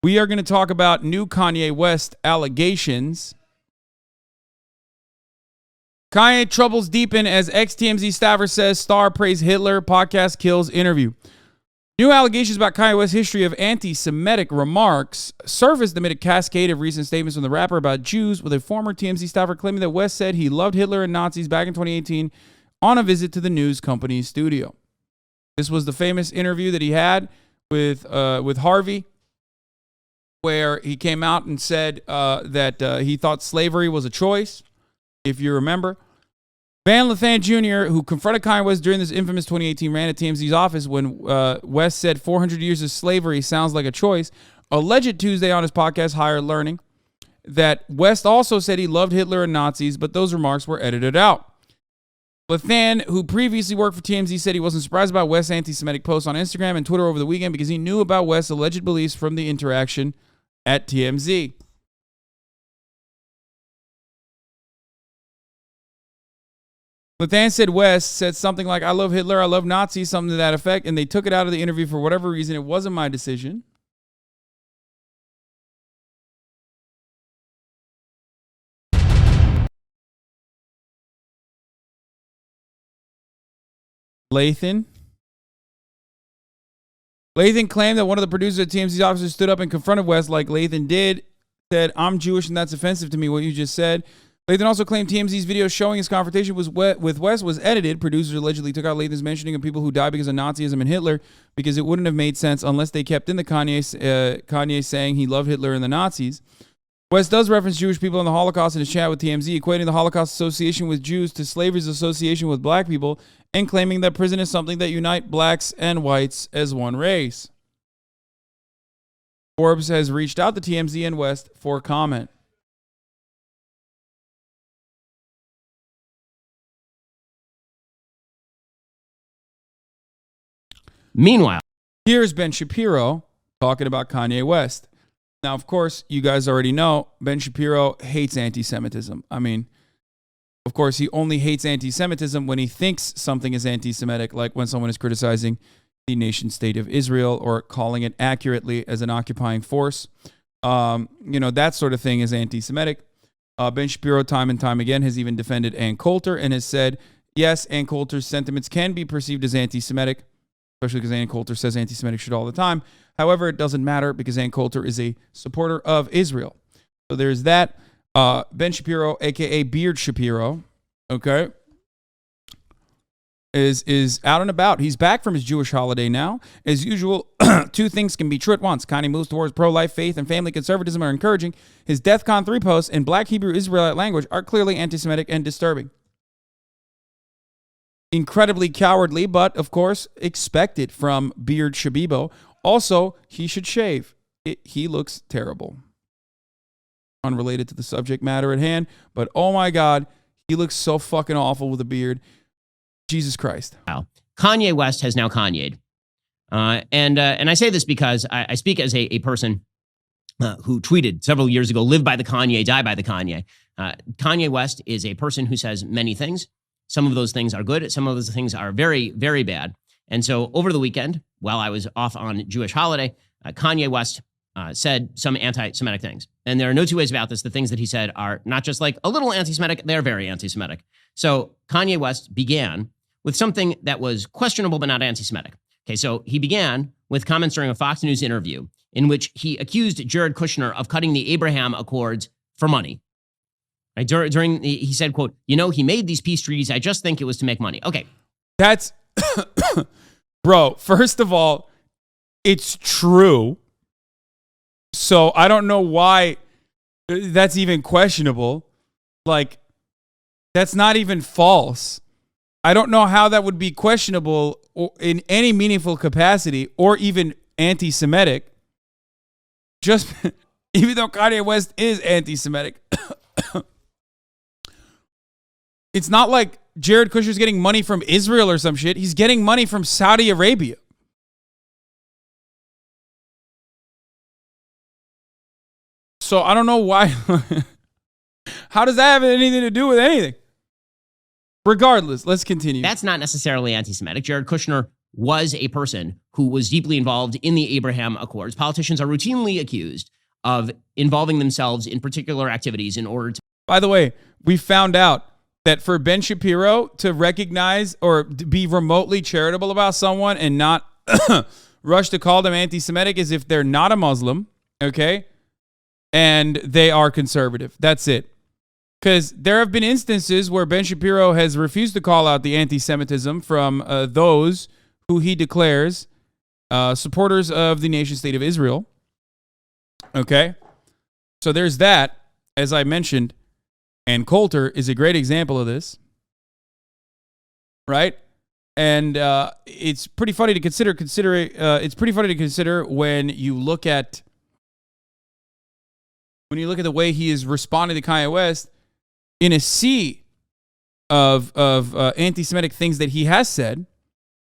We are going to talk about new Kanye West allegations. Kanye troubles deepen as ex-TMZ staffer says star praise Hitler, podcast kills interview. New allegations about Kanye West's history of anti-Semitic remarks surfaced amid a cascade of recent statements from the rapper about Jews, with a former TMZ staffer claiming that West said he loved Hitler and Nazis back in 2018 on a visit to the news company's studio. This was the famous interview that he had with Harvey, where he came out and said that he thought slavery was a choice, if you remember. Van Lathan Jr., who confronted Kanye West during this infamous 2018 rant at TMZ's office when West said 400 years of slavery sounds like a choice, alleged Tuesday on his podcast, Higher Learning, that West also said he loved Hitler and Nazis, but those remarks were edited out. Lathan, who previously worked for TMZ, said he wasn't surprised about West's anti-Semitic posts on Instagram and Twitter over the weekend because he knew about West's alleged beliefs from the interaction at TMZ. Lathan said West said something like, I love Hitler, I love Nazis, something to that effect, and they took it out of the interview for whatever reason. It wasn't my decision. Lathan claimed that one of the producers at TMZ's officers stood up and confronted West like Lathan did, said, I'm Jewish and that's offensive to me, what you just said. Lathan also claimed TMZ's video showing his confrontation with West was edited. Producers allegedly took out Lathan's mentioning of people who died because of Nazism and Hitler because it wouldn't have made sense unless they kept in the Kanye saying he loved Hitler and the Nazis. West does reference Jewish people in the Holocaust in his chat with TMZ, equating the Holocaust association with Jews to slavery's association with black people and claiming that prison is something that unites blacks and whites as one race. Forbes has reached out to TMZ and West for comment. Meanwhile, here's Ben Shapiro talking about Kanye West. Now, of course, you guys already know Ben Shapiro hates anti-Semitism. I mean, of course, he only hates anti-Semitism when he thinks something is anti-Semitic, like when someone is criticizing the nation state of Israel or calling it accurately as an occupying force. That sort of thing is anti-Semitic. Ben Shapiro, time and time again, has even defended Ann Coulter and has said, yes, Ann Coulter's sentiments can be perceived as anti-Semitic, especially because Ann Coulter says anti-Semitic shit all the time. However, it doesn't matter because Ann Coulter is a supporter of Israel. So there's that. Ben Shapiro, a.k.a. Beard Shapiro, okay, is out and about. He's back from his Jewish holiday now. As usual, two things can be true at once. Kanye moves towards pro-life, faith, and family conservatism are encouraging. His DEFCON 3 posts in Black Hebrew Israelite language are clearly anti-Semitic and disturbing. Incredibly cowardly, but of course expected from Beard Shabibo. Also, he should shave. He looks terrible. Unrelated to the subject matter at hand, but oh my God, he looks so fucking awful with a beard. Jesus Christ. Wow. Kanye West has now Kanye'd. And I say this because I speak as a person who tweeted several years ago, live by the Kanye, die by the Kanye. Kanye West is a person who says many things. Some of those things are good. Some of those things are very, very bad. And so over the weekend, while I was off on Jewish holiday, Kanye West said some anti-Semitic things. And there are no two ways about this. The things that he said are not just like a little anti-Semitic, they're very anti-Semitic. So Kanye West began with something that was questionable but not anti-Semitic. Okay, so he began with comments during a Fox News interview in which he accused Jared Kushner of cutting the Abraham Accords for money. Right, he said, quote, he made these peace treaties. I just think it was to make money. Okay. That's, bro, first of all, it's true. So I don't know why that's even questionable. Like, that's not even false. I don't know how that would be questionable in any meaningful capacity or even anti-Semitic. Just even though Kanye West is anti-Semitic. It's not like Jared Kushner's getting money from Israel or some shit. He's getting money from Saudi Arabia. So I don't know why. How does that have anything to do with anything? Regardless, let's continue. That's not necessarily anti-Semitic. Jared Kushner was a person who was deeply involved in the Abraham Accords. Politicians are routinely accused of involving themselves in particular activities in order to. By the way, we found out that for Ben Shapiro to recognize or to be remotely charitable about someone and not rush to call them anti-Semitic is if they're not a Muslim, okay, and they are conservative. That's it. Because there have been instances where Ben Shapiro has refused to call out the anti-Semitism from those who he declares supporters of the nation-state of Israel. Okay? So there's that, as I mentioned, and Coulter is a great example of this, right? And it's pretty funny to consider. It's pretty funny to consider when you look at the way he is responding to Kanye West in a sea of anti-Semitic things that he has said.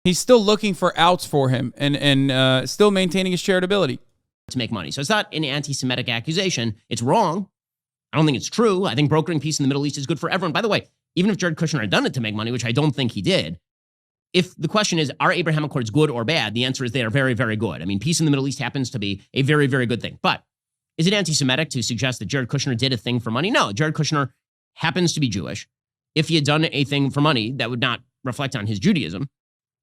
He's still looking for outs for him and still maintaining his charitability to make money. So it's not an anti-Semitic accusation. It's wrong. I don't think it's true. I think brokering peace in the Middle East is good for everyone. By the way, even if Jared Kushner had done it to make money, which I don't think he did, if the question is, are Abraham Accords good or bad? The answer is they are very, very good. I mean, peace in the Middle East happens to be a very, very good thing. But is it anti-Semitic to suggest that Jared Kushner did a thing for money? No, Jared Kushner happens to be Jewish. If he had done a thing for money, that would not reflect on his Judaism.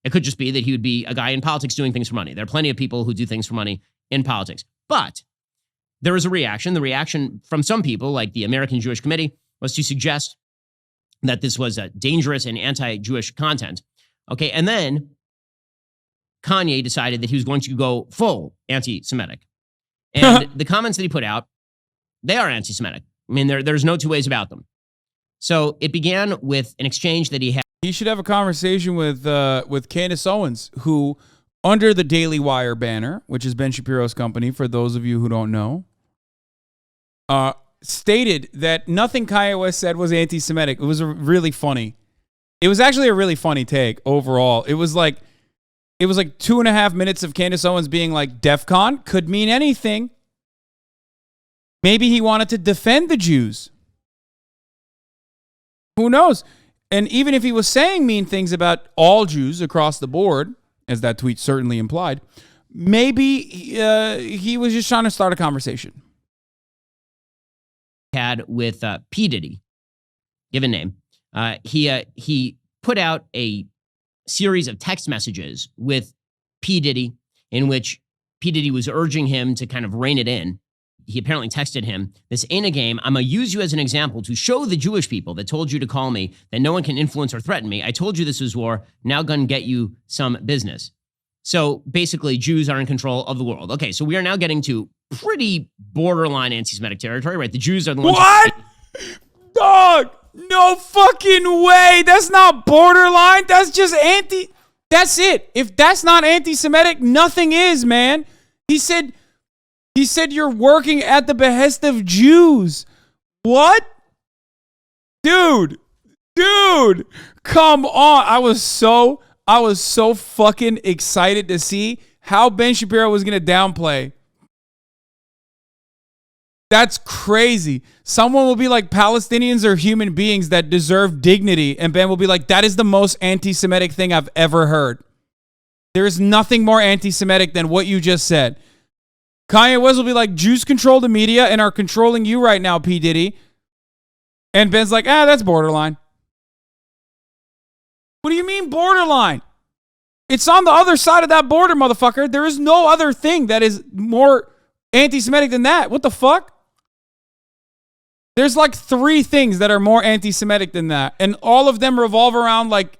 It could just be that he would be a guy in politics doing things for money. There are plenty of people who do things for money in politics. But there is a reaction. The reaction from some people, like the American Jewish Committee, was to suggest that this was a dangerous and anti-Jewish content. Okay, and then Kanye decided that he was going to go full anti-Semitic. And the comments that he put out, they are anti-Semitic. I mean, there's no two ways about them. So it began with an exchange that he had. He should have a conversation with Candace Owens, who, under the Daily Wire banner, which is Ben Shapiro's company, for those of you who don't know, stated that nothing Kanye West said was anti-Semitic. It was really funny. It was actually a really funny take overall. It was like 2.5 minutes of Candace Owens being like, DEFCON could mean anything. Maybe he wanted to defend the Jews. Who knows? And even if he was saying mean things about all Jews across the board, as that tweet certainly implied, maybe he was just trying to start a conversation. Had with P. Diddy, given name, he put out a series of text messages with P. Diddy in which P. Diddy was urging him to kind of rein it in. He apparently texted him, "This ain't a game. I'm going to use you as an example to show the Jewish people that told you to call me that no one can influence or threaten me. I told you this was war. Now gonna get you some business." So basically, Jews are in control of the world. Okay, so we are now getting to pretty borderline anti-Semitic territory, right? The Jews are the ones. What? Dog! No fucking way! That's not borderline. That's just anti. That's it. If that's not anti-Semitic, nothing is, man. He said you're working at the behest of Jews. What? Dude, come on. I was so fucking excited to see how Ben Shapiro was going to downplay. That's crazy. Someone will be like, Palestinians are human beings that deserve dignity. And Ben will be like, that is the most anti-Semitic thing I've ever heard. There is nothing more anti-Semitic than what you just said. Kanye West will be like, Jews control the media and are controlling you right now, P. Diddy. And Ben's like, that's borderline. What do you mean borderline? It's on the other side of that border, motherfucker. There is no other thing that is more anti-Semitic than that. What the fuck? There's like 3 things that are more anti-Semitic than that. And all of them revolve around like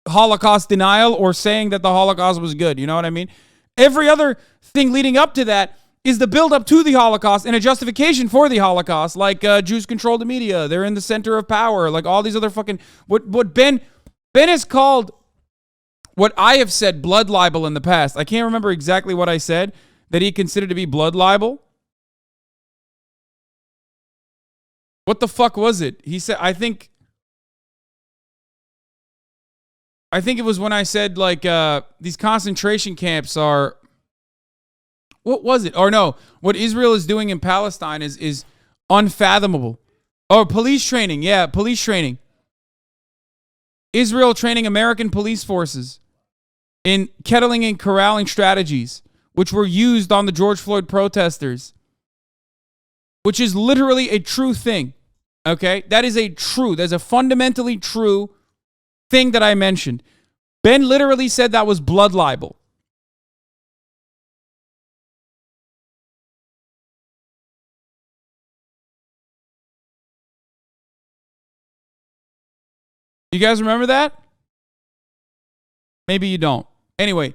Holocaust denial or saying that the Holocaust was good. You know what I mean? Every other thing leading up to that is the build up to the Holocaust and a justification for the Holocaust. Like Jews control the media. They're in the center of power. Like all these other fucking... What Ben has called what I have said blood libel in the past. I can't remember exactly what I said that he considered to be blood libel. What the fuck was it? He said, I think it was when I said like these concentration camps are... What was it? Or no, what Israel is doing in Palestine is unfathomable. Oh, police training. Yeah, police training. Israel training American police forces. in kettling and corralling strategies, which were used on the George Floyd protesters, which is literally a true thing. Okay? That's a fundamentally true thing that I mentioned. Ben literally said that was blood libel. You guys remember that? Maybe you don't. Anyway,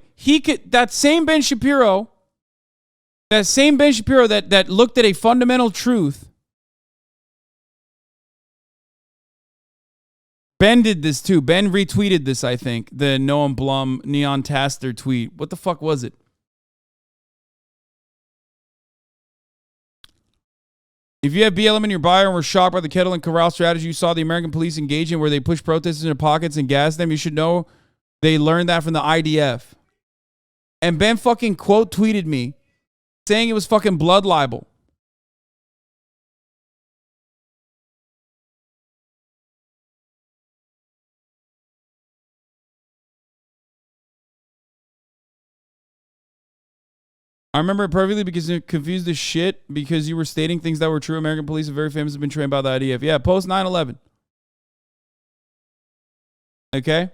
that same Ben Shapiro that looked at a fundamental truth, Ben did this too. Ben retweeted this, I think. The Noam Blum Neon Taster tweet. What the fuck was it? If you have BLM in your bio and were shocked by the kettle and corral strategy you saw the American police engage in where they push protesters into pockets and gas them, you should know they learned that from the IDF. And Ben fucking quote tweeted me saying it was fucking blood libel. I remember it perfectly because it confused the shit because you were stating things that were true. American police are very famous, have been trained by the IDF. Yeah, post 9/11. Okay?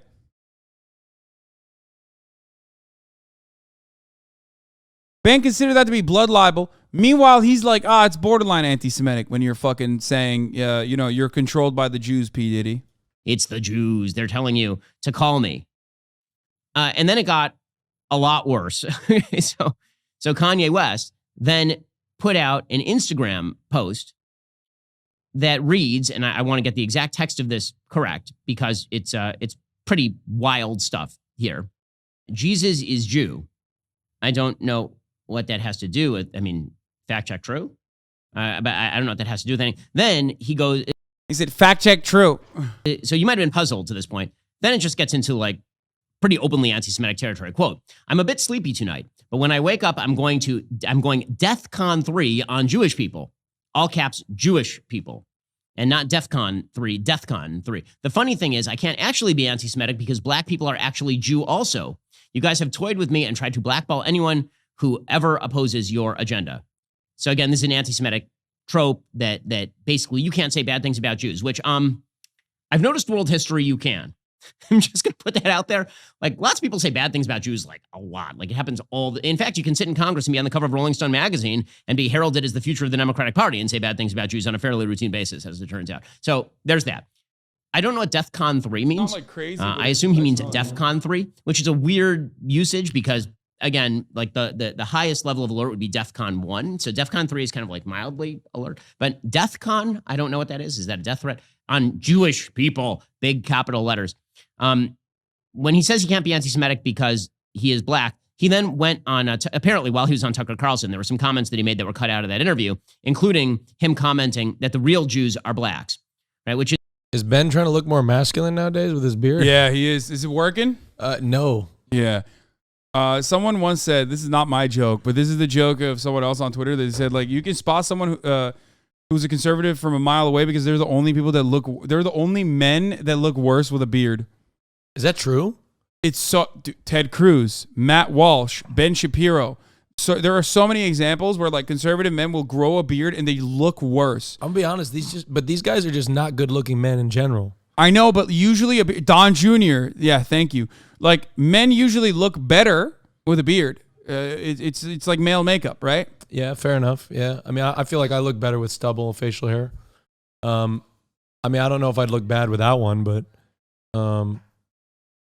Ben considered that to be blood libel. Meanwhile, he's like, it's borderline anti-Semitic when you're fucking saying, you're controlled by the Jews, P. Diddy. It's the Jews. They're telling you to call me. And then it got a lot worse. So Kanye West then put out an Instagram post that reads, and I want to get the exact text of this correct because it's pretty wild stuff here. Jesus is Jew. I don't know what that has to do with, fact check true. But I don't know what that has to do with anything. Then he goes. He said, fact check true. So you might have been puzzled to this point. Then it just gets into like pretty openly anti-Semitic territory. Quote, I'm a bit sleepy tonight, but when I wake up, I'm going DEFCON 3 on Jewish people. All caps, Jewish people. And not DEFCON 3, DEFCON 3. The funny thing is, I can't actually be anti-Semitic because black people are actually Jew also. You guys have toyed with me and tried to blackball anyone who ever opposes your agenda. So again, this is an anti-Semitic trope that basically you can't say bad things about Jews, which I've noticed world history you can. I'm just going to put that out there. Like, lots of people say bad things about Jews, like, a lot. Like, it happens in fact, you can sit in Congress and be on the cover of Rolling Stone magazine and be heralded as the future of the Democratic Party and say bad things about Jews on a fairly routine basis, as it turns out. So, there's that. I don't know what DEFCON 3 means. Not like crazy, I assume he means DEFCON 3, which is a weird usage because, again, like, the highest level of alert would be DEFCON 1. So, DEFCON 3 is kind of like mildly alert. But DEFCON, I don't know what that is. Is that a death threat? On Jewish people, big capital letters. When he says he can't be anti-Semitic because he is black, he then went on, apparently while he was on Tucker Carlson, there were some comments that he made that were cut out of that interview, including him commenting that the real Jews are blacks, right? Which is Ben trying to look more masculine nowadays with his beard? Yeah, he is. Is it working? No. Yeah. Someone once said, this is not my joke, but this is the joke of someone else on Twitter that said, like, you can spot someone who's a conservative from a mile away because they're the only men that look worse with a beard. Is that true? It's Ted Cruz, Matt Walsh, Ben Shapiro. So there are so many examples where like conservative men will grow a beard and they look worse. I'm gonna be honest, these guys are just not good looking men in general. I know, but usually Don Jr. Yeah, thank you. Like men usually look better with a beard. It's like male makeup, right? Yeah, fair enough. Yeah, I feel like I look better with stubble and facial hair. I don't know if I'd look bad without one, but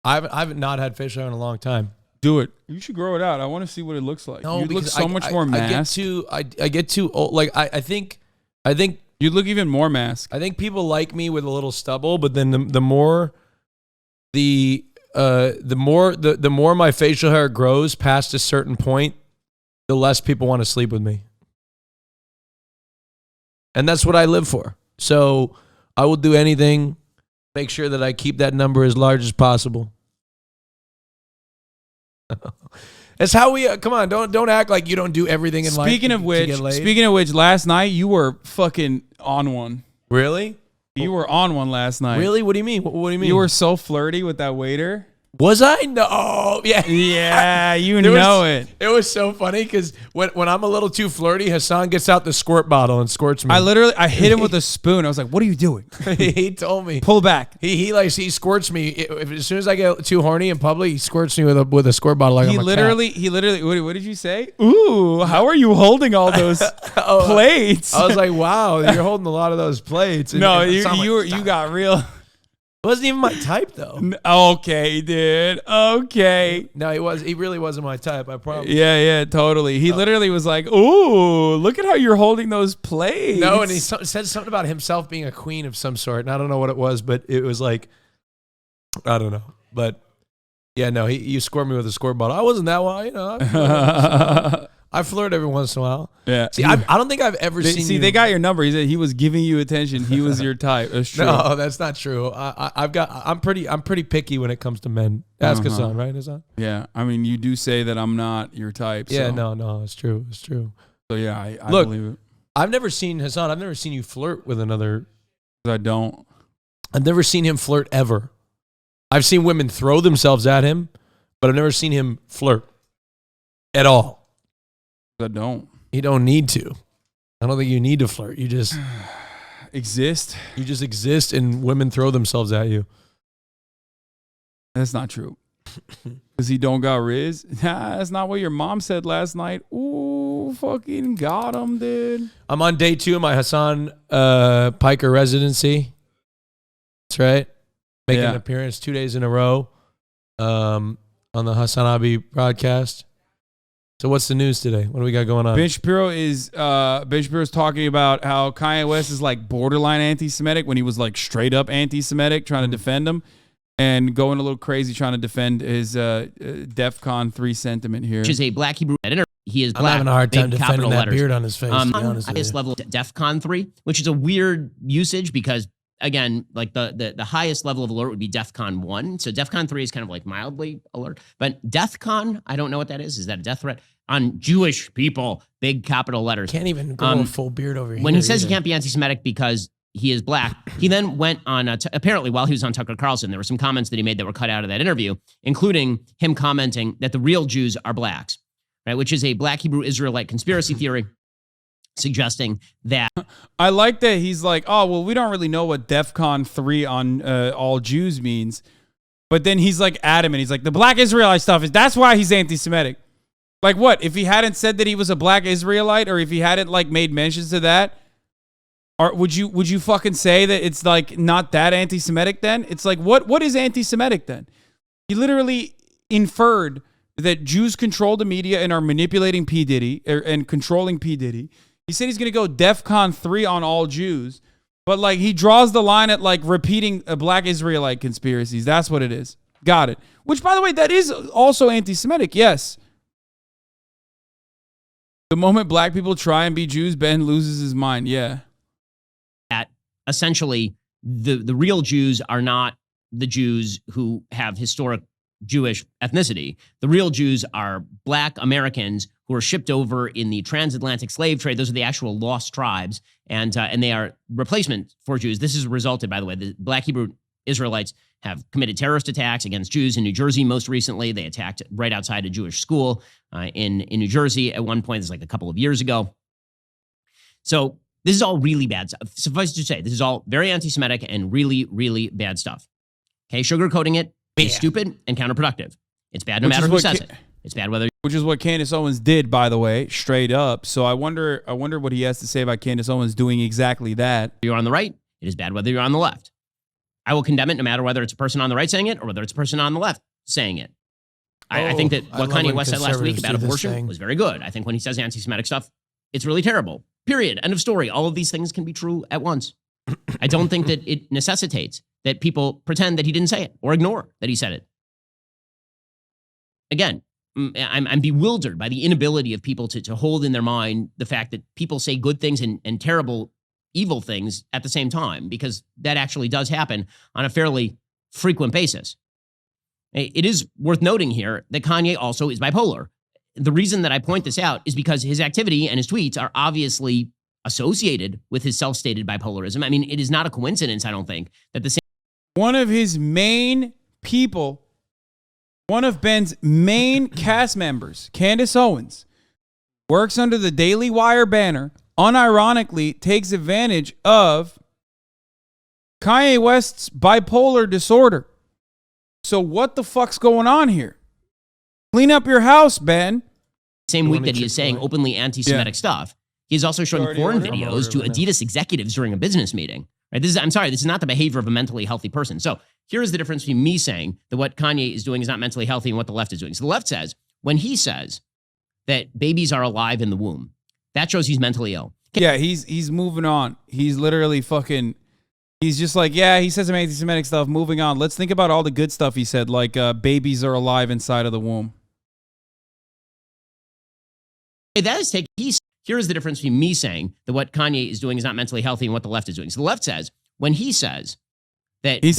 I've not had facial hair in a long time. Do it. You should grow it out. I want to see what it looks like. No, you look so much more masked. I get too old. Like I think you look even more masked. I think people like me with a little stubble, but then the more my facial hair grows past a certain point, the less people want to sleep with me. And that's what I live for. So I will do anything, make sure that I keep that number as large as possible. That's how we come on, don't act like you don't do everything in life. Speaking of which, last night you were fucking on one. Really? You were on one last night. Really? What do you mean? What do you mean? You were so flirty with that waiter. Was I? No. Yeah. Yeah, you There know was- it. It was so funny because when I'm a little too flirty, Hasan gets out the squirt bottle and squirts me. I hit him with a spoon. I was like, "What are you doing? He told me. Pull back." He squirts me. As soon as I get too horny in public, he squirts me with a squirt bottle. Like He I'm a literally. What did you say? Ooh, how are you holding all those plates? cat. I was like, wow, you're holding a lot of those plates. And- no, and you Hasan like, you "Stop." got real. It wasn't even my type though. Okay, dude. Okay. No, he really wasn't my type. I promise. Yeah, totally. He literally was like, "Ooh, look at how you're holding those plates." No, and he said something about himself being a queen of some sort, and I don't know what it was, but it was like, I don't know, but yeah, no, you scored me with a squirt bottle. I wasn't that wild, you know. I flirt every once in a while. Yeah. See, I don't think I've ever seen. See, you. they got your number. He said he was giving you attention. He was your type. That's true. No, that's not true. I'm pretty picky when it comes to men. Ask Hasan, right, Hasan? Yeah. I mean, you do say that I'm not your type. Yeah, so. no, it's true. It's true. So yeah, I Look, believe it. I've never seen Hasan. I've never seen you flirt with another. I don't. I've never seen him flirt ever. I've seen women throw themselves at him, but I've never seen him flirt at all. I don't You don't need to. I don't think you need to flirt. You just exist. exist, and women throw themselves at you. That's not true. Because he don't got Riz. That's not what your mom said last night. Ooh, fucking got him, dude. I'm on day 2 of my Hasan Piker residency. That's right. Making an appearance 2 days in a row on the HasanAbi broadcast. So what's the news today? What do we got going on? Ben Shapiro is talking about how Kanye West is like borderline anti-Semitic when he was like straight up anti-Semitic, trying to defend him, and going a little crazy trying to defend his DEFCON 3 sentiment here. Which is a black Hebrew editor. He is I'm black. having a hard time big defending capital that letters. beard on his face. To be honest with Highest you. level of DEFCON 3, which is a weird usage because again, like the highest level of alert would be DEFCON 1. So DEFCON 3 is kind of like mildly alert. But DEFCON, I don't know what that is. Is that a death threat? On Jewish people, big capital letters. Can't even grow a full beard over here. When he says he can't be anti-Semitic because he is black, he then went on, apparently while he was on Tucker Carlson, there were some comments that he made that were cut out of that interview, including him commenting that the real Jews are blacks, right? Which is a black Hebrew Israelite conspiracy theory suggesting that. I like that he's like, oh, well, we don't really know what DEFCON 3 on all Jews means. But then he's like adamant. He's like, the black Israelite stuff that's why he's anti-Semitic. Like what? If he hadn't said that he was a black Israelite, or if he hadn't like made mentions to that, or would you fucking say that it's like not that anti-Semitic then? It's like what is anti-Semitic then? He literally inferred that Jews control the media and are manipulating P. Diddy and controlling P. Diddy. He said he's going to go DEFCON 3 on all Jews, but like he draws the line at like repeating a black Israelite conspiracies. That's what it is. Got it. Which, by the way, that is also anti-Semitic. Yes. The moment black people try and be Jews, Ben loses his mind. Yeah. That essentially the real Jews are not the Jews who have historic Jewish ethnicity. The real Jews are black Americans who are shipped over in the transatlantic slave trade. Those are the actual lost tribes, and they are replacement for Jews. This has resulted, by the way, the black Hebrew Israelites have committed terrorist attacks against Jews in New Jersey. Most recently, they attacked right outside a Jewish school in New Jersey at one point. This is like a couple of years ago. So this is all really bad stuff. Suffice to say, this is all very anti-Semitic and really, really bad stuff. Okay, sugarcoating it is stupid and counterproductive. It's bad no matter who says it. It's bad whether. Which is what Candace Owens did, by the way, straight up. So I wonder what he has to say about Candace Owens doing exactly that. You're on the right. It is bad whether you're on the left. I will condemn it no matter whether it's a person on the right saying it or whether it's a person on the left saying it. I think that what Kanye West said last week about abortion was very good. I think when he says anti-Semitic stuff, it's really terrible. Period. End of story. All of these things can be true at once. I don't think that it necessitates that people pretend that he didn't say it or ignore that he said it. Again, I'm bewildered by the inability of people to hold in their mind the fact that people say good things and terrible, evil things at the same time, because that actually does happen on a fairly frequent basis. It is worth noting here that Kanye also is bipolar. The reason that I point this out is because his activity and his tweets are obviously associated with his self-stated bipolarism. I mean, it is not a coincidence, I don't think, that the same. One of his main people One of Ben's main cast members, Candace Owens, works under the Daily Wire banner, unironically takes advantage of Kanye West's bipolar disorder. So what the fuck's going on here? Clean up your house, Ben. Same week that he is saying openly anti-Semitic stuff, he's also showing porn videos to Adidas executives during a business meeting. Right? I'm sorry, this is not the behavior of a mentally healthy person. So here's the difference between me saying that what Kanye is doing is not mentally healthy and what the left is doing. So the left says, when he says that babies are alive in the womb, that shows he's mentally ill. Yeah, he's moving on. He's literally fucking, he's just like, yeah, he says some anti-Semitic stuff, moving on. Let's think about all the good stuff he said, like babies are alive inside of the womb. That is taking, here's the difference between me saying that what Kanye is doing is not mentally healthy and what the left is doing. So the left says, when he says that he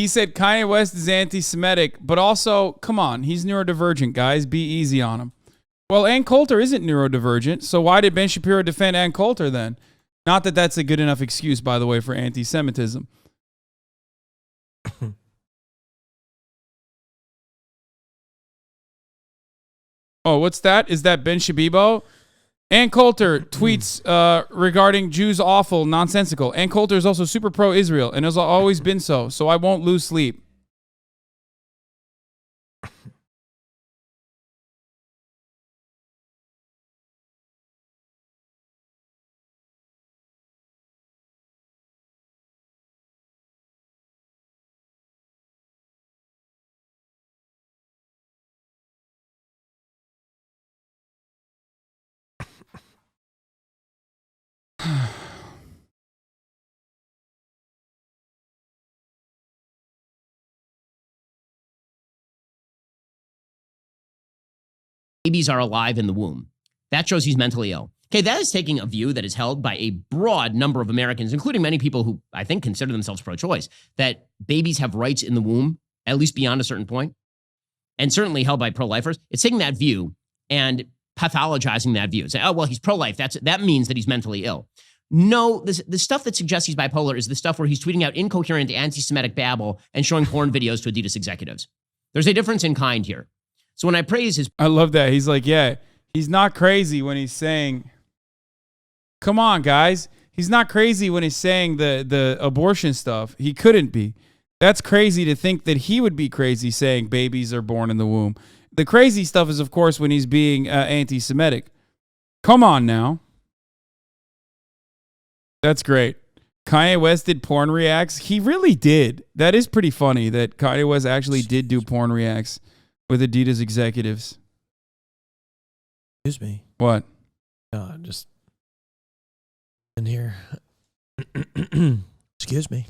said Kanye West is anti-Semitic, but also, come on, he's neurodivergent, guys. Be easy on him. Well, Ann Coulter isn't neurodivergent, so why did Ben Shapiro defend Ann Coulter then? Not that that's a good enough excuse, by the way, for anti-Semitism. Oh, what's that? Is that Ben Shabibo? Ann Coulter tweets regarding Jews awful, nonsensical. Ann Coulter is also super pro-Israel and has always been so I won't lose sleep. babies are alive in the womb, that shows he's mentally ill. Okay, that is taking a view that is held by a broad number of Americans, including many people who I think consider themselves pro-choice, that babies have rights in the womb, at least beyond a certain point, and certainly held by pro-lifers. It's taking that view and pathologizing that view. Say, oh, well, he's pro-life. That means that he's mentally ill. No, the stuff that suggests he's bipolar is the stuff where he's tweeting out incoherent anti-Semitic babble and showing porn videos to Adidas executives. There's a difference in kind here. So when I praise his... I love that. He's like, yeah, he's not crazy when he's saying... Come on, guys. He's not crazy when he's saying the abortion stuff. He couldn't be. That's crazy to think that he would be crazy saying babies are born in the womb. The crazy stuff is, of course, when he's being anti-Semitic. Come on now. That's great. Kanye West did porn reacts. He really did. That is pretty funny that Kanye West actually did do porn reacts with Adidas executives. Excuse me. What? No, just in here. Excuse me.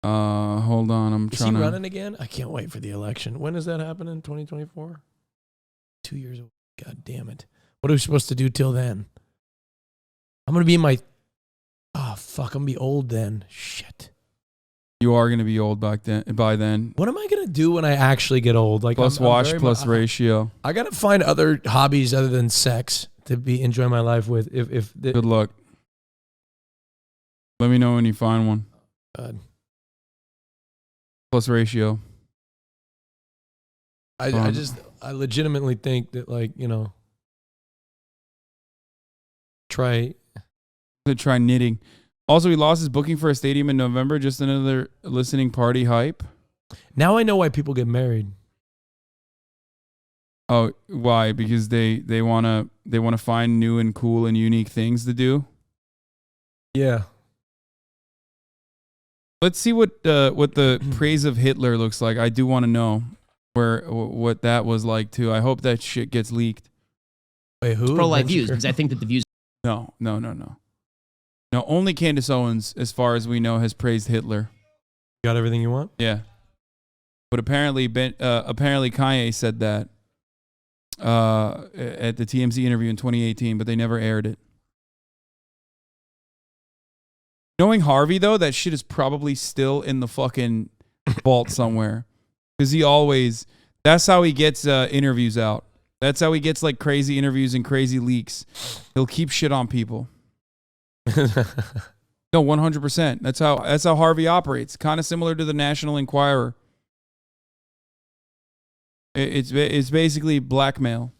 Hold on. I'm trying to... Is he running again? I can't wait for the election. When is that happening? 2024? 2 years away. God damn it. What are we supposed to do till then? I'm going to be in my... Oh, fuck. I'm going to be old then. Shit. You are going to be old by then. What am I going to do when I actually get old? Like plus wash, plus ratio. I got to find other hobbies other than sex to enjoy my life with. Good luck. Let me know when you find one. God. Plus ratio. I legitimately think that, like, you know, try knitting. Also, he lost his booking for a stadium in November. Just another listening party hype. Now I know why people get married. Oh, why? Because they wanna find new and cool and unique things to do. Yeah. Let's see what the praise of Hitler looks like. I do want to know what that was like too. I hope that shit gets leaked. Wait, who? Pro-life views, because I think that the views... No. No, only Candace Owens, as far as we know, has praised Hitler. You got everything you want? Yeah. But apparently Kanye said that at the TMZ interview in 2018, but they never aired it. Knowing Harvey, though, that shit is probably still in the fucking vault somewhere. Because that's how he gets interviews out. That's how he gets like crazy interviews and crazy leaks. He'll keep shit on people. No, 100%. That's how Harvey operates. Kind of similar to the National Enquirer. It's basically blackmail.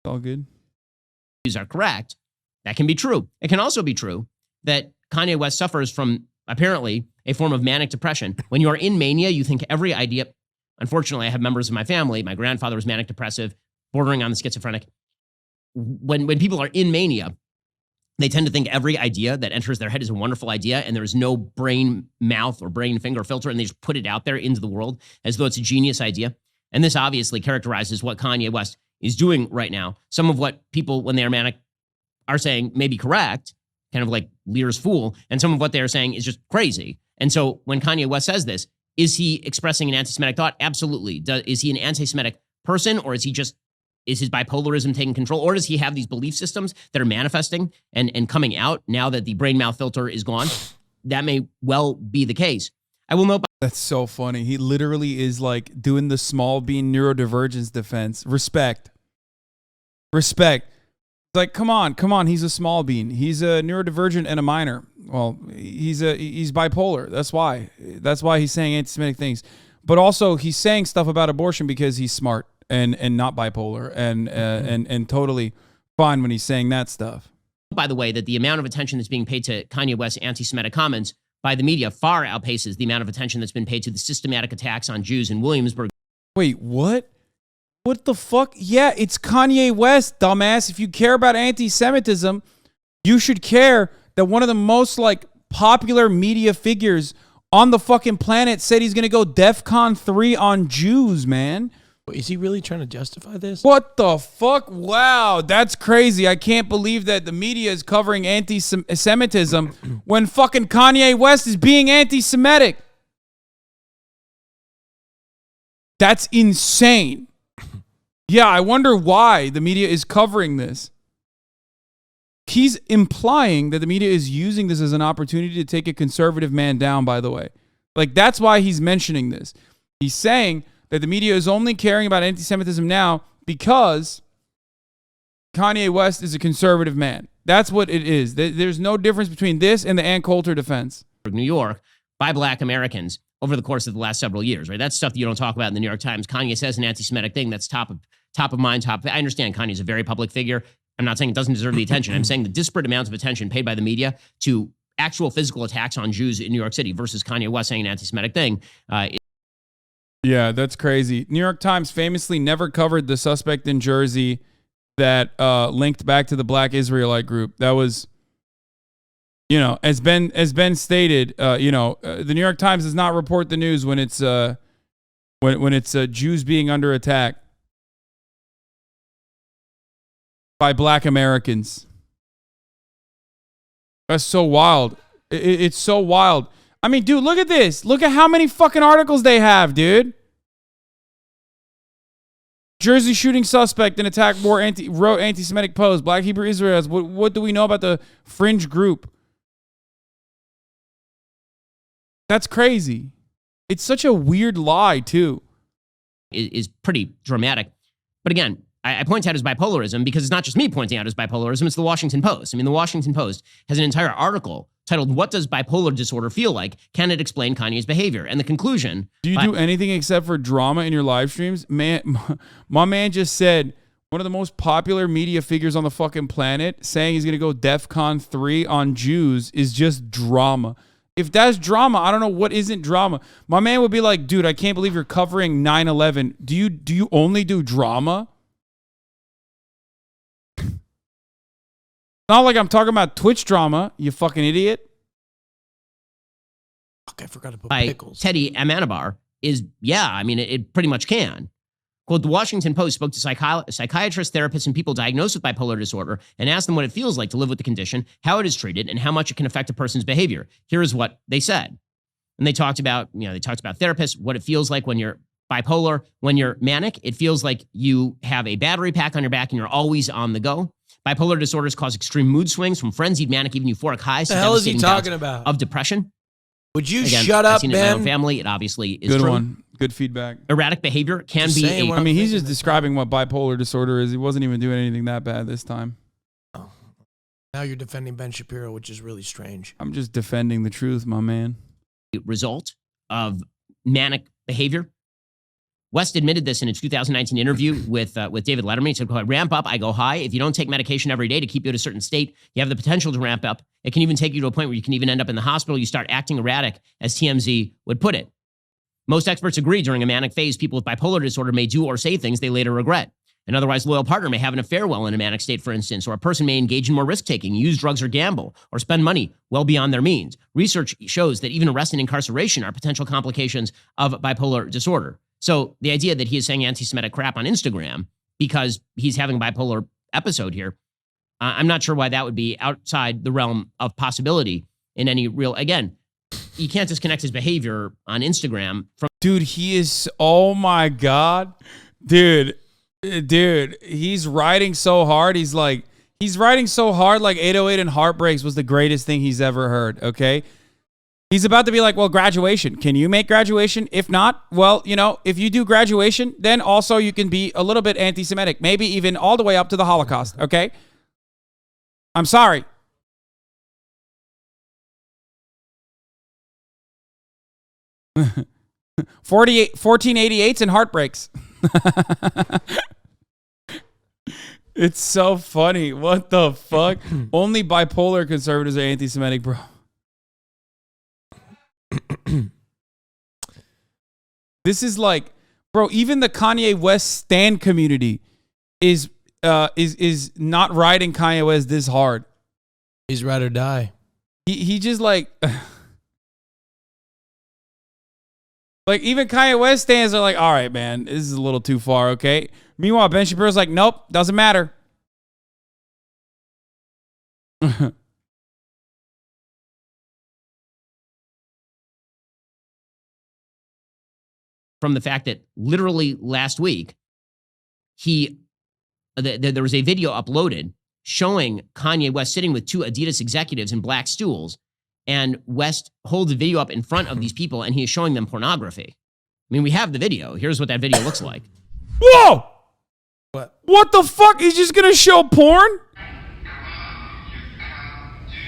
All good. Are correct, that can be true. It can also be true that Kanye West suffers from apparently a form of manic depression. When you are in mania, you think every idea. Unfortunately, I have members of my family. My grandfather was manic depressive, bordering on the schizophrenic. When people are in mania, they tend to think every idea that enters their head is a wonderful idea, and there's no brain mouth or brain finger filter, and they just put it out there into the world as though it's a genius idea. And this obviously characterizes what Kanye West is doing right now. Some of what people, when they are manic, are saying may be correct, kind of like Lear's fool, and some of what they're saying is just crazy. And so when Kanye West says this, is he expressing an anti-Semitic thought? Absolutely. Is he an anti-Semitic person, or is his bipolarism taking control, or does he have these belief systems that are manifesting and coming out now that the brain mouth filter is gone? That may well be the case. I will note. That's so funny. He literally is like doing the small bean neurodivergence defense. Respect. Like, come on. He's a small bean. He's a neurodivergent and a minor. Well, he's bipolar. That's why he's saying anti-Semitic things. But also, he's saying stuff about abortion because he's smart and not bipolar and totally fine when he's saying that stuff. By the way, that the amount of attention that's being paid to Kanye West's anti-Semitic comments by the media far outpaces the amount of attention that's been paid to the systematic attacks on Jews in Williamsburg. Wait, what? What the fuck? Yeah, it's Kanye West, dumbass. If you care about anti-Semitism, you should care that one of the most like popular media figures on the fucking planet said he's going to go DEFCON 3 on Jews, man. Is he really trying to justify this? What the fuck? Wow, that's crazy. I can't believe that the media is covering anti-Semitism when fucking Kanye West is being anti-Semitic. That's insane. Yeah, I wonder why the media is covering this. He's implying that the media is using this as an opportunity to take a conservative man down, by the way. Like, that's why he's mentioning this. He's saying that the media is only caring about anti-Semitism now because Kanye West is a conservative man. That's what it is. There's no difference between this and the Ann Coulter defense. New York by Black Americans over the course of the last several years, right? That's stuff that you don't talk about in the New York Times. Kanye says an anti-Semitic thing that's top of mind. I understand Kanye's a very public figure. I'm not saying it doesn't deserve the attention. I'm saying the disparate amounts of attention paid by the media to actual physical attacks on Jews in New York City versus Kanye West saying an anti-Semitic thing. Yeah, that's crazy. New York Times famously never covered the suspect in Jersey that linked back to the Black Israelite group. That was, as Ben stated, the New York Times does not report the news when it's when it's Jews being under attack by Black Americans. That's so wild. It's so wild. I mean, dude, look at this. Look at how many fucking articles they have, dude. Jersey shooting suspect in attack wrote anti-Semitic post. Black Hebrew Israelites. What do we know about the fringe group? That's crazy. It's such a weird lie, too. Is pretty dramatic. But again, I point out his bipolarism because it's not just me pointing out his bipolarism, it's the Washington Post. I mean, the Washington Post has an entire article titled, "What Does Bipolar Disorder Feel Like? Can It Explain Kanye's Behavior?" And the conclusion... Do you do anything except for drama in your live streams? Man, my man just said one of the most popular media figures on the fucking planet saying he's going to go DEFCON 3 on Jews is just drama. If that's drama, I don't know what isn't drama. My man would be like, dude, I can't believe you're covering 9/11. Do you only do drama? Not like I'm talking about Twitch drama, you fucking idiot. Fuck, I forgot to put by pickles. Teddy Amanabar is, it pretty much can. Quote, the Washington Post spoke to psychiatrists, therapists, and people diagnosed with bipolar disorder and asked them what it feels like to live with the condition, how it is treated, and how much it can affect a person's behavior. Here is what they said. And they talked about therapists, what it feels like when you're bipolar. When you're manic, it feels like you have a battery pack on your back and you're always on the go. Bipolar disorders cause extreme mood swings from frenzied, manic, even euphoric highs. What the hell is he talking about? Of depression. Would you shut up, I've seen it in my own Ben? family. It obviously is Good true. one. Good feedback. Erratic behavior can Just be saying a... what I mean, he's thinking just describing what bipolar disorder is. He wasn't even doing anything that bad this time. Oh. Now you're defending Ben Shapiro, which is really strange. I'm just defending the truth, my man. result of manic behavior. West admitted this in a 2019 interview with David Letterman. He said, "I ramp up, I go high. If you don't take medication every day to keep you at a certain state, you have the potential to ramp up. It can even take you to a point where you can even end up in the hospital. You start acting erratic," as TMZ would put it. Most experts agree during a manic phase, people with bipolar disorder may do or say things they later regret. An otherwise loyal partner may have an affair while in a manic state, for instance, or a person may engage in more risk-taking, use drugs or gamble, or spend money well beyond their means. Research shows that even arrest and incarceration are potential complications of bipolar disorder. So the idea that he is saying anti-Semitic crap on Instagram because he's having a bipolar episode here, I'm not sure why that would be outside the realm of possibility in any real, again, you can't disconnect his behavior on Instagram from. Dude, he is, oh my God. Dude, he's writing so hard. He's writing so hard like 808 and Heartbreaks was the greatest thing he's ever heard, okay? He's about to be like, well, graduation. Can you make graduation? If not, well, if you do graduation, then also you can be a little bit anti-Semitic, maybe even all the way up to the Holocaust, okay? I'm sorry. $14.88 1488s and Heartbreaks. It's so funny. What the fuck? Only bipolar conservatives are anti-Semitic, bro. This is like, bro, even the Kanye West stan community is not riding Kanye West this hard. He's ride or die. He just like even Kanye West stans are like, all right, man, this is a little too far, okay? Meanwhile, Ben Shapiro's like, nope, doesn't matter. From the fact that literally last week, there was a video uploaded showing Kanye West sitting with two Adidas executives in black stools, and West holds the video up in front of these people, and he is showing them pornography. I mean, we have the video. Here's what that video looks like. Whoa! What the fuck? He's just gonna show porn?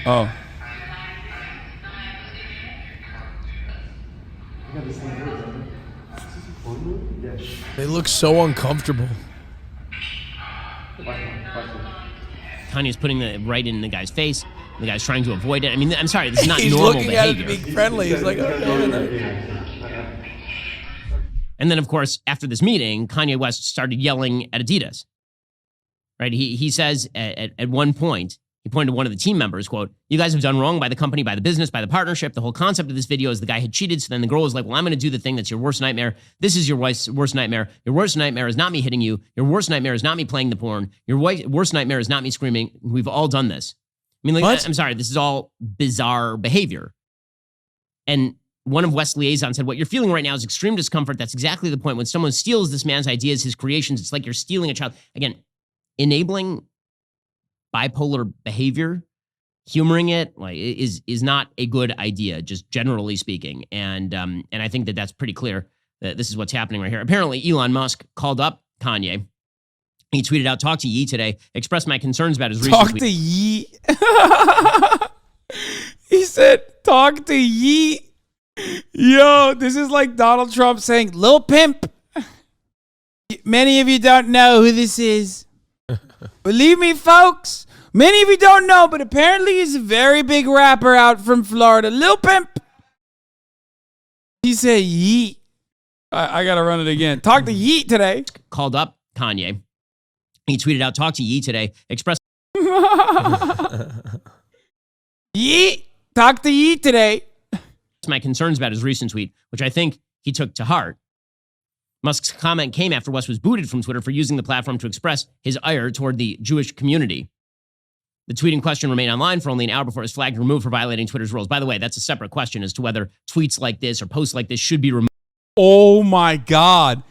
Oh. They look so uncomfortable. Kanye's putting the right in the guy's face. The guy's trying to avoid it. I mean, I'm sorry, this is not He's normal looking behavior. at it being friendly. He's like, And then, of course, after this meeting, Kanye West started yelling at Adidas. Right? He says at one point, he pointed to one of the team members, quote, "You guys have done wrong by the company, by the business, by the partnership. The whole concept of this video is the guy had cheated. So then the girl was like, well, I'm going to do the thing that's your worst nightmare. This is your wife's worst nightmare. Your worst nightmare is not me hitting you. Your worst nightmare is not me playing the porn. Your worst nightmare is not me screaming. We've all done this." I mean, like, I'm sorry, this is all bizarre behavior. And one of West's liaisons said, "What you're feeling right now is extreme discomfort. That's exactly the point. When someone steals this man's ideas, his creations, it's like you're stealing a child." Again, enabling bipolar behavior, humoring it, like, is not a good idea, just generally speaking. And I think that that's pretty clear that this is what's happening right here. Apparently, Elon Musk called up Kanye. He tweeted out, "Talk to Ye today. Expressed my concerns about his recent Talk to Ye." He said, "Talk to Ye." Yo, this is like Donald Trump saying, "Lil Pimp." Many of you don't know who this is. Believe me, folks. Many of you don't know, but apparently he's a very big rapper out from Florida. Lil Pimp. He said, "Yeet." I got to run it again. Talk to Yeet today. Called up Kanye. He tweeted out, "Talk to Ye today. Expressed Yeet. Talk to Yeet today." My concerns about his recent tweet, which I think he took to heart. Musk's comment came after West was booted from Twitter for using the platform to express his ire toward the Jewish community. The tweet in question remained online for only an hour before it was flagged and removed for violating Twitter's rules. By the way, that's a separate question as to whether tweets like this or posts like this should be removed. Oh my God.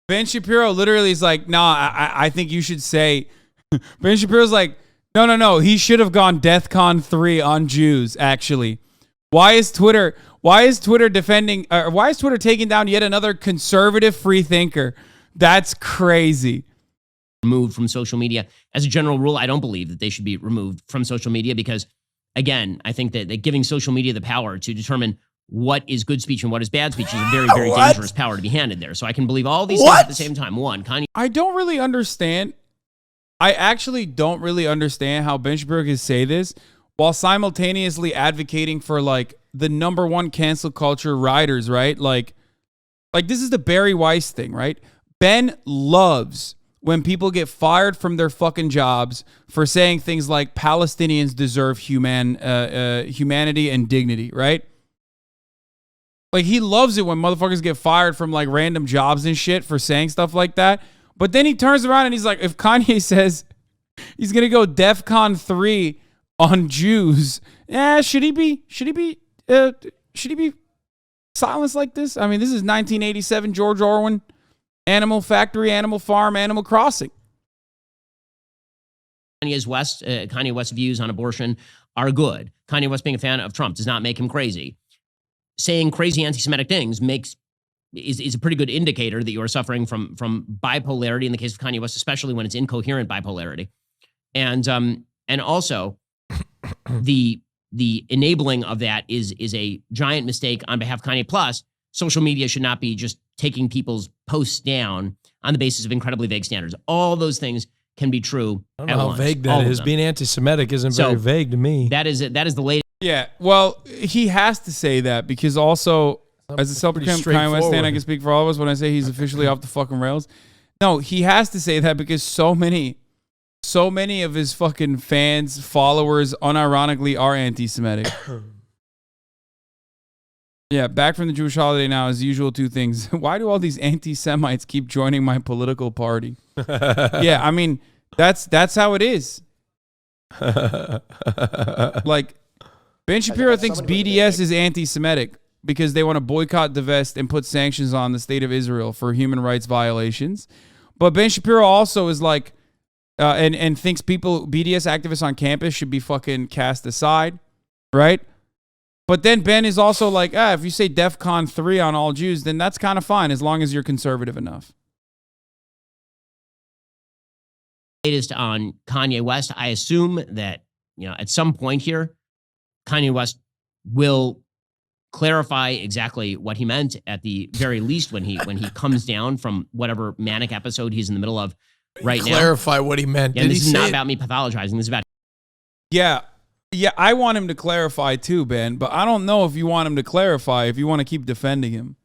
Ben Shapiro literally is like, "Nah, I think you should say." Ben Shapiro's like, no. He should have gone DEFCON 3 on Jews, actually. Why is Twitter defending, why is Twitter taking down yet another conservative free thinker? That's crazy. Removed from social media. As a general rule, I don't believe that they should be removed from social media because, again, I think that giving social media the power to determine what is good speech and what is bad speech is a very, very dangerous power to be handed there. So I can believe all these things at the same time. One, Kanye. I don't really understand. I actually don't really understand how Ben Shapiro can say this while simultaneously advocating for like the #1 cancel culture writers, right? Like this is the Barry Weiss thing, right? Ben loves when people get fired from their fucking jobs for saying things like Palestinians deserve humanity and dignity, right? Like, he loves it when motherfuckers get fired from like random jobs and shit for saying stuff like that. But then he turns around and he's like, if Kanye says he's gonna go DEFCON 3 on Jews, should he be silenced like this? I mean, this is 1987 George Orwell, Animal Factory, Animal Farm, Animal Crossing. Kanye West's views on abortion are good. Kanye West being a fan of Trump does not make him crazy. Saying crazy anti-Semitic things is a pretty good indicator that you are suffering from bipolarity in the case of Kanye West, especially when it's incoherent bipolarity. And also the enabling of that is a giant mistake on behalf of Kanye. Plus, social media should not be just taking people's posts down on the basis of incredibly vague standards. All those things can be true. I don't know how vague that is. Being anti-Semitic isn't very vague to me. That is the latest. Yeah, well, he has to say that because also, as a self-proclaimed Kanye West fan, I can speak for all of us when I say he's officially off the fucking rails. No, he has to say that because so many of his fucking fans, followers, unironically are anti-Semitic. Yeah, back from the Jewish holiday now, as usual, two things. Why do all these anti-Semites keep joining my political party? Yeah, I mean, that's how it is. Like, Ben Shapiro thinks BDS is anti-Semitic because they want to boycott, divest, and put sanctions on the state of Israel for human rights violations. But Ben Shapiro also is like, and thinks BDS activists on campus should be fucking cast aside, right? But then Ben is also like, if you say DEFCON 3 on all Jews, then that's kind of fine as long as you're conservative enough. Latest on Kanye West, I assume that, at some point here, Kanye West will clarify exactly what he meant at the very least when he comes down from whatever manic episode he's in the middle of right now. Clarify what he meant. Yeah, this is not about me pathologizing. This is about... Yeah, I want him to clarify too, Ben, but I don't know if you want him to clarify if you want to keep defending him.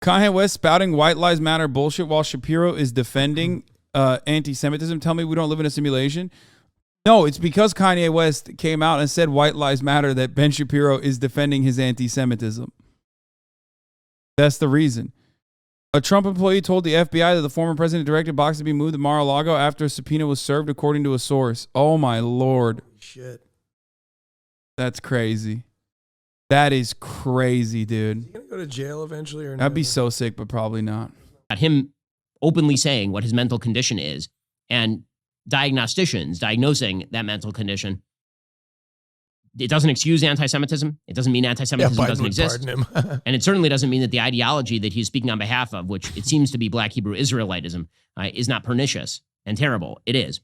Kanye West spouting white lives matter bullshit while Shapiro is defending anti-Semitism. Tell me we don't live in a simulation. No, it's because Kanye West came out and said white lives matter that Ben Shapiro is defending his anti-Semitism. That's the reason. A Trump employee told the FBI that the former president directed boxes to be moved to Mar-a-Lago after a subpoena was served, according to a source. Oh, my Lord. Shit. That's crazy. That is crazy, dude. Is he going to go to jail eventually or not? That'd be so sick, but probably not. Him openly saying what his mental condition is and diagnosticians diagnosing that mental condition. It doesn't excuse anti-Semitism. It doesn't mean anti-Semitism doesn't exist. And it certainly doesn't mean that the ideology that he's speaking on behalf of, which it seems to be Black Hebrew Israelitism, is not pernicious and terrible. It is.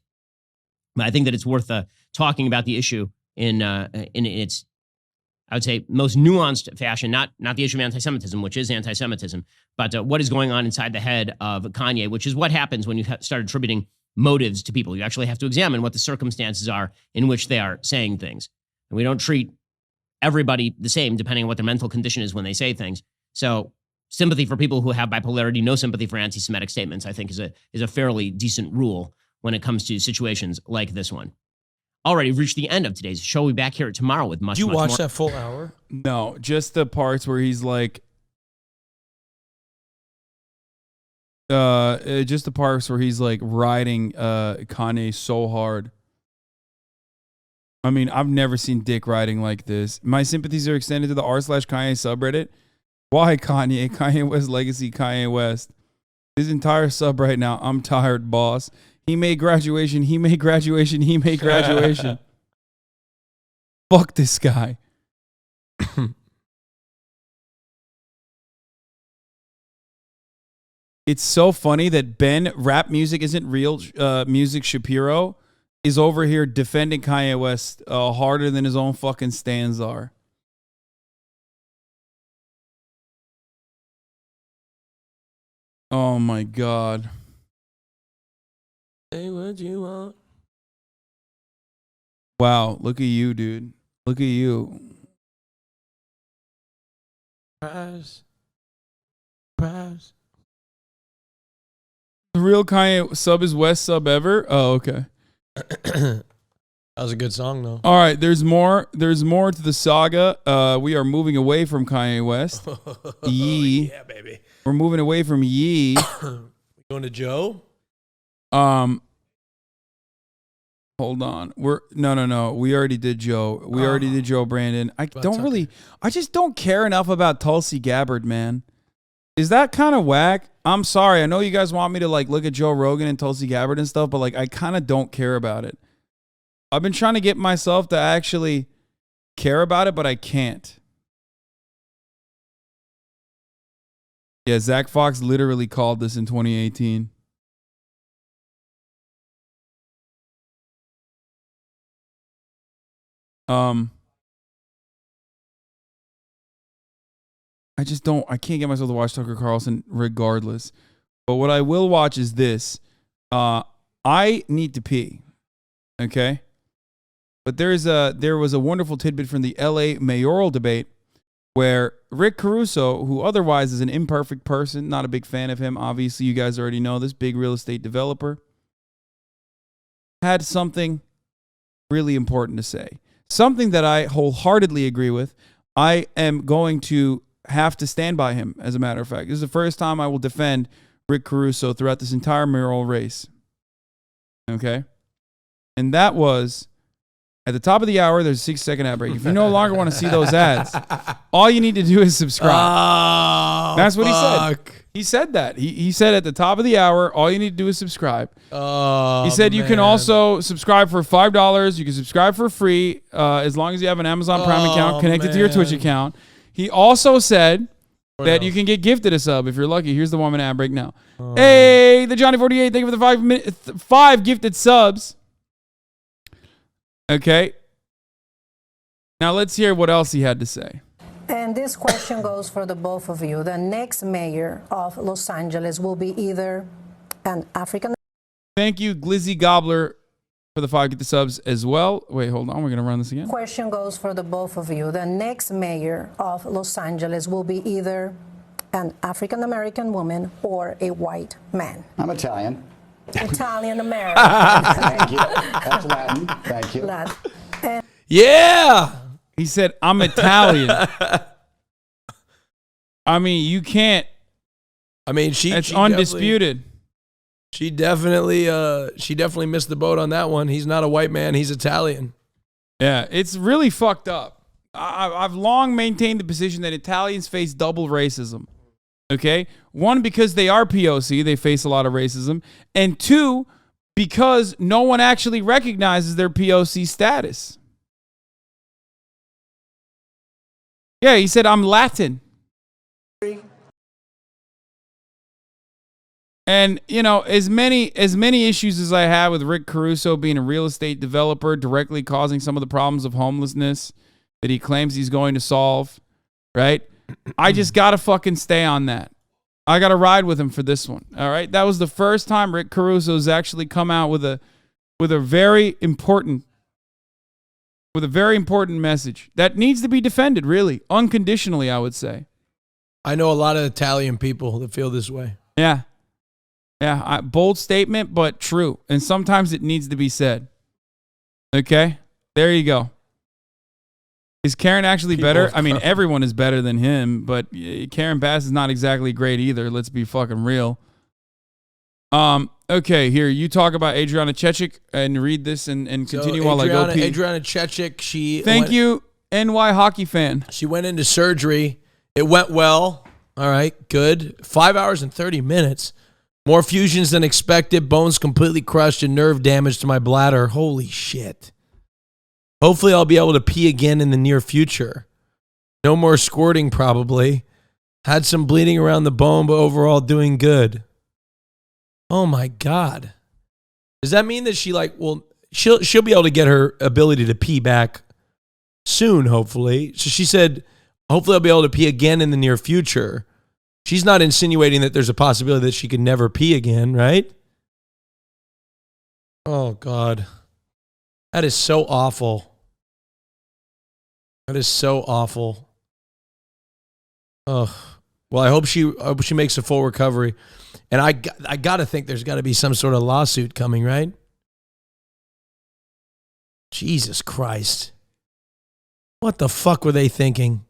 But I think that it's worth talking about the issue in its, I would say, most nuanced fashion, not the issue of anti-Semitism, which is anti-Semitism, but what is going on inside the head of Kanye, which is what happens when you start attributing motives to people. You actually have to examine what the circumstances are in which they are saying things. And we don't treat everybody the same depending on what their mental condition is when they say things. So sympathy for people who have bipolarity, no sympathy for anti-Semitic statements, I think is a fairly decent rule when it comes to situations like this one. Already reached the end of today's show. We'll be back here tomorrow with much more. Did you watch that full hour? No, just the parts where he's like, just the parts where he's like riding Kanye so hard. I mean, I've never seen dick riding like this. My sympathies are extended to the r/Kanye subreddit. Why Kanye? Kanye West legacy, Kanye West. His entire sub right now. I'm tired, boss. He made graduation. He made graduation. He made graduation. Fuck this guy. It's so funny that Ben, rap music isn't real music, Shapiro, is over here defending Kanye West harder than his own fucking stands are. Oh my God. Say what you want. Wow, look at you, dude. Look at you. Prize. The real Kanye sub is West sub ever? Oh, okay. That was a good song, though. All right, there's more. There's more to the saga. We are moving away from Kanye West. Yee. Yeah, baby. We're moving away from Yee. Going to Joe? Hold on. No. We already did Joe. We already did Joe Brandon. I just don't care enough about Tulsi Gabbard, man. Is that kind of whack? I'm sorry. I know you guys want me to like look at Joe Rogan and Tulsi Gabbard and stuff, but like I kind of don't care about it. I've been trying to get myself to actually care about it, but I can't. Yeah, Zach Fox literally called this in 2018. I can't get myself to watch Tucker Carlson regardless. But what I will watch is this. I need to pee. Okay? But there was a wonderful tidbit from the LA mayoral debate where Rick Caruso, who otherwise is an imperfect person, not a big fan of him, obviously you guys already know this, big real estate developer, had something really important to say. Something that I wholeheartedly agree with. I am going to have to stand by him, as a matter of fact. This is the first time I will defend Rick Caruso throughout this entire mayoral race. Okay? And that was, at the top of the hour, there's a 6-second ad break. If you no longer want to see those ads, all you need to do is subscribe. Oh, that's what he said. He said that. He said at the top of the hour, all you need to do is subscribe. Oh, he said you can also subscribe for $5. You can subscribe for free as long as you have an Amazon Prime account connected to your Twitch account. He also said that you can get gifted a sub if you're lucky. Here's the 1 minute ad break now. Hey, the Johnny48, thank you for the 5 gifted subs. Okay. Now let's hear what else he had to say. And this question goes for the both of you. The next mayor of Los Angeles will be either an African. Thank you, Glizzy Gobbler, for the 5 get the subs as well. Wait, hold on. We're going to run this again. Question goes for the both of you. The next mayor of Los Angeles will be either an African American woman or a white man. I'm Italian. Italian American. Thank you. That's Latin. Thank you. Latin. yeah. He said, I'm Italian. I mean, you can't. I mean, it's undisputed. She definitely missed the boat on that one. He's not a white man. He's Italian. Yeah, it's really fucked up. I've long maintained the position that Italians face double racism. Okay? 1, because they are POC. They face a lot of racism. And 2, because no one actually recognizes their POC status. Yeah, he said, I'm Latin. And, you know, as many issues as I have with Rick Caruso being a real estate developer directly causing some of the problems of homelessness that he claims he's going to solve, right? I just got to fucking stay on that. I got to ride with him for this one, all right? That was the first time Rick Caruso's actually come out with a very important message that needs to be defended, really, unconditionally, I would say. I know a lot of Italian people that feel this way. Yeah. Yeah, bold statement, but true. And sometimes it needs to be said. Okay? There you go. Is Karen actually better? I mean, everyone is better than him, but Karen Bass is not exactly great either. Let's be fucking real. Okay, here, you talk about Adriana Chechik and read this and continue while I go pee. Adriana Chechik, Thank you, NY hockey fan. She went into surgery. It went well. All right, good. 5 hours and 30 minutes. More fusions than expected. Bones completely crushed and nerve damage to my bladder. Holy shit. Hopefully I'll be able to pee again in the near future. No more squirting probably. Had some bleeding around the bone, but overall doing good. Oh my God. Does that mean that she'll be able to get her ability to pee back soon, hopefully? So she said, hopefully I'll be able to pee again in the near future. She's not insinuating that there's a possibility that she could never pee again, right? Oh, God. That is so awful. That is so awful. Ugh. Well, I hope she makes a full recovery. And I got to think there's got to be some sort of lawsuit coming, right? Jesus Christ. What the fuck were they thinking?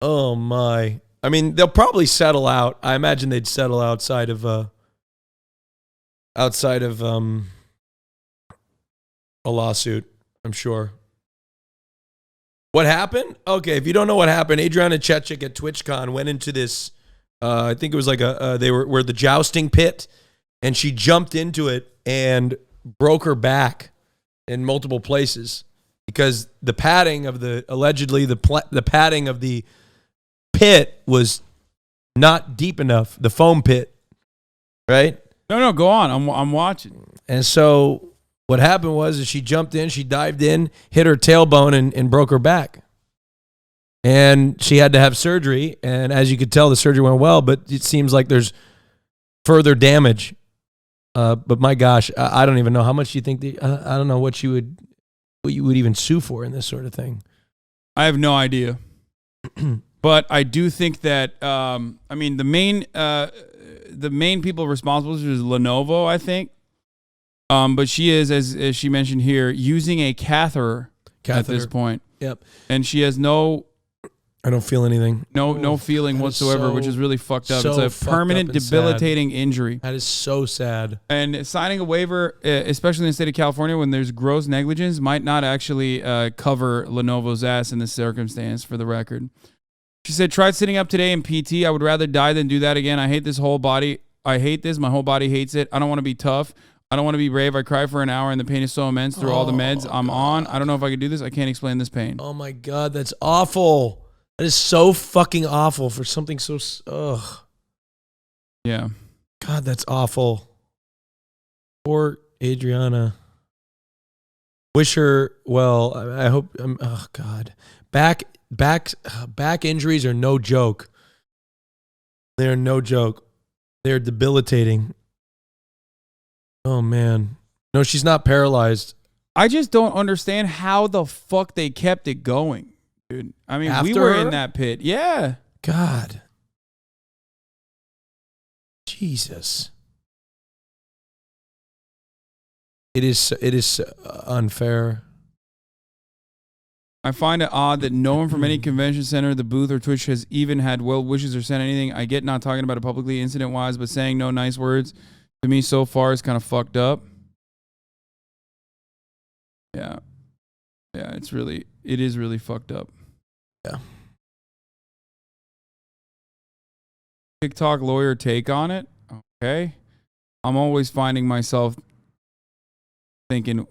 Oh, my. I mean, they'll probably settle out. I imagine they'd settle outside of a lawsuit, I'm sure. What happened? Okay, if you don't know what happened, Adriana Chechik at TwitchCon went into this, I think it was like they were the jousting pit, and she jumped into it and broke her back in multiple places because the padding of the padding of the pit was not deep enough, the foam pit, right? No, go on. I'm watching. And so what happened was she jumped in, she dived in, hit her tailbone and broke her back. And she had to have surgery. And as you could tell, the surgery went well, but it seems like there's further damage. But my gosh, I don't even know how much you think. I don't know what you would even sue for in this sort of thing. I have no idea. But I do think that I mean the main people responsible is Lenovo, I think. But she is, as she mentioned here, using a catheter at this point. Yep. And she has no. I don't feel anything. No feeling whatsoever, which is really fucked up. It's a permanent, debilitating injury. That is so sad. And signing a waiver, especially in the state of California, when there's gross negligence, might not actually cover Lenovo's ass in this circumstance, for the record. She said, tried sitting up today in PT. I would rather die than do that again. I hate this whole body. I hate this. My whole body hates it. I don't want to be tough. I don't want to be brave. I cry for an hour and the pain is so immense through all the meds I'm on. I don't know if I could do this. I can't explain this pain. Oh my God, that's awful. That is so fucking awful for something so, ugh. Yeah. God, that's awful. Poor Adriana. Wish her well. I hope, oh God. Back injuries are no joke. They're no joke. They're debilitating. Oh, man. No, she's not paralyzed. I just don't understand how the fuck they kept it going, dude. I mean, we were in that pit. Yeah. God. Jesus. It is unfair. I find it odd that no one from any convention center, the booth, or Twitch has even had well wishes or said anything. I get not talking about it publicly incident-wise, but saying no nice words to me so far is kind of fucked up. Yeah. Yeah, it is really fucked up. Yeah. TikTok lawyer take on it? Okay. I'm always finding myself thinking,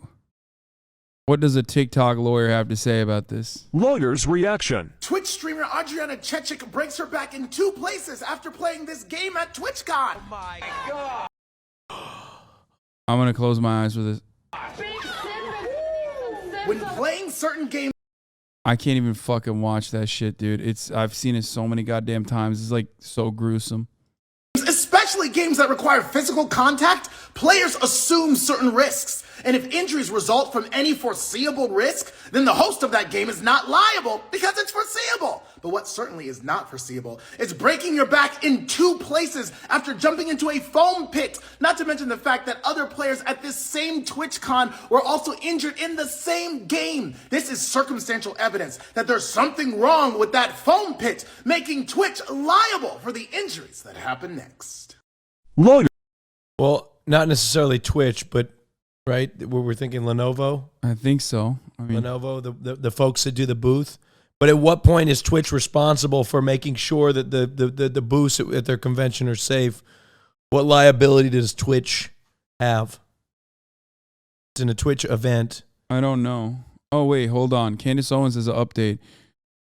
what does a TikTok lawyer have to say about this? Lawyer's reaction. Twitch streamer Adriana Chechik breaks her back in 2 places after playing this game at TwitchCon. Oh my God. I'm going to close my eyes for this. When playing certain games, I can't even fucking watch that shit, dude. I've seen it so many goddamn times. It's like so gruesome. especially games that require physical contact, players assume certain risks. And if injuries result from any foreseeable risk, then the host of that game is not liable because it's foreseeable. But what certainly is not foreseeable is breaking your back in 2 places after jumping into a foam pit. Not to mention the fact that other players at this same TwitchCon were also injured in the same game. This is circumstantial evidence that there's something wrong with that foam pit, making Twitch liable for the injuries that happen next. Lawyer. Well, not necessarily Twitch, but right? We're thinking Lenovo. I think so. I mean, Lenovo, the folks that do the booth. But at what point is Twitch responsible for making sure that the booths at their convention are safe? What liability does Twitch have? It's in a Twitch event. I don't know. Oh, wait, hold on. Candace Owens has an update.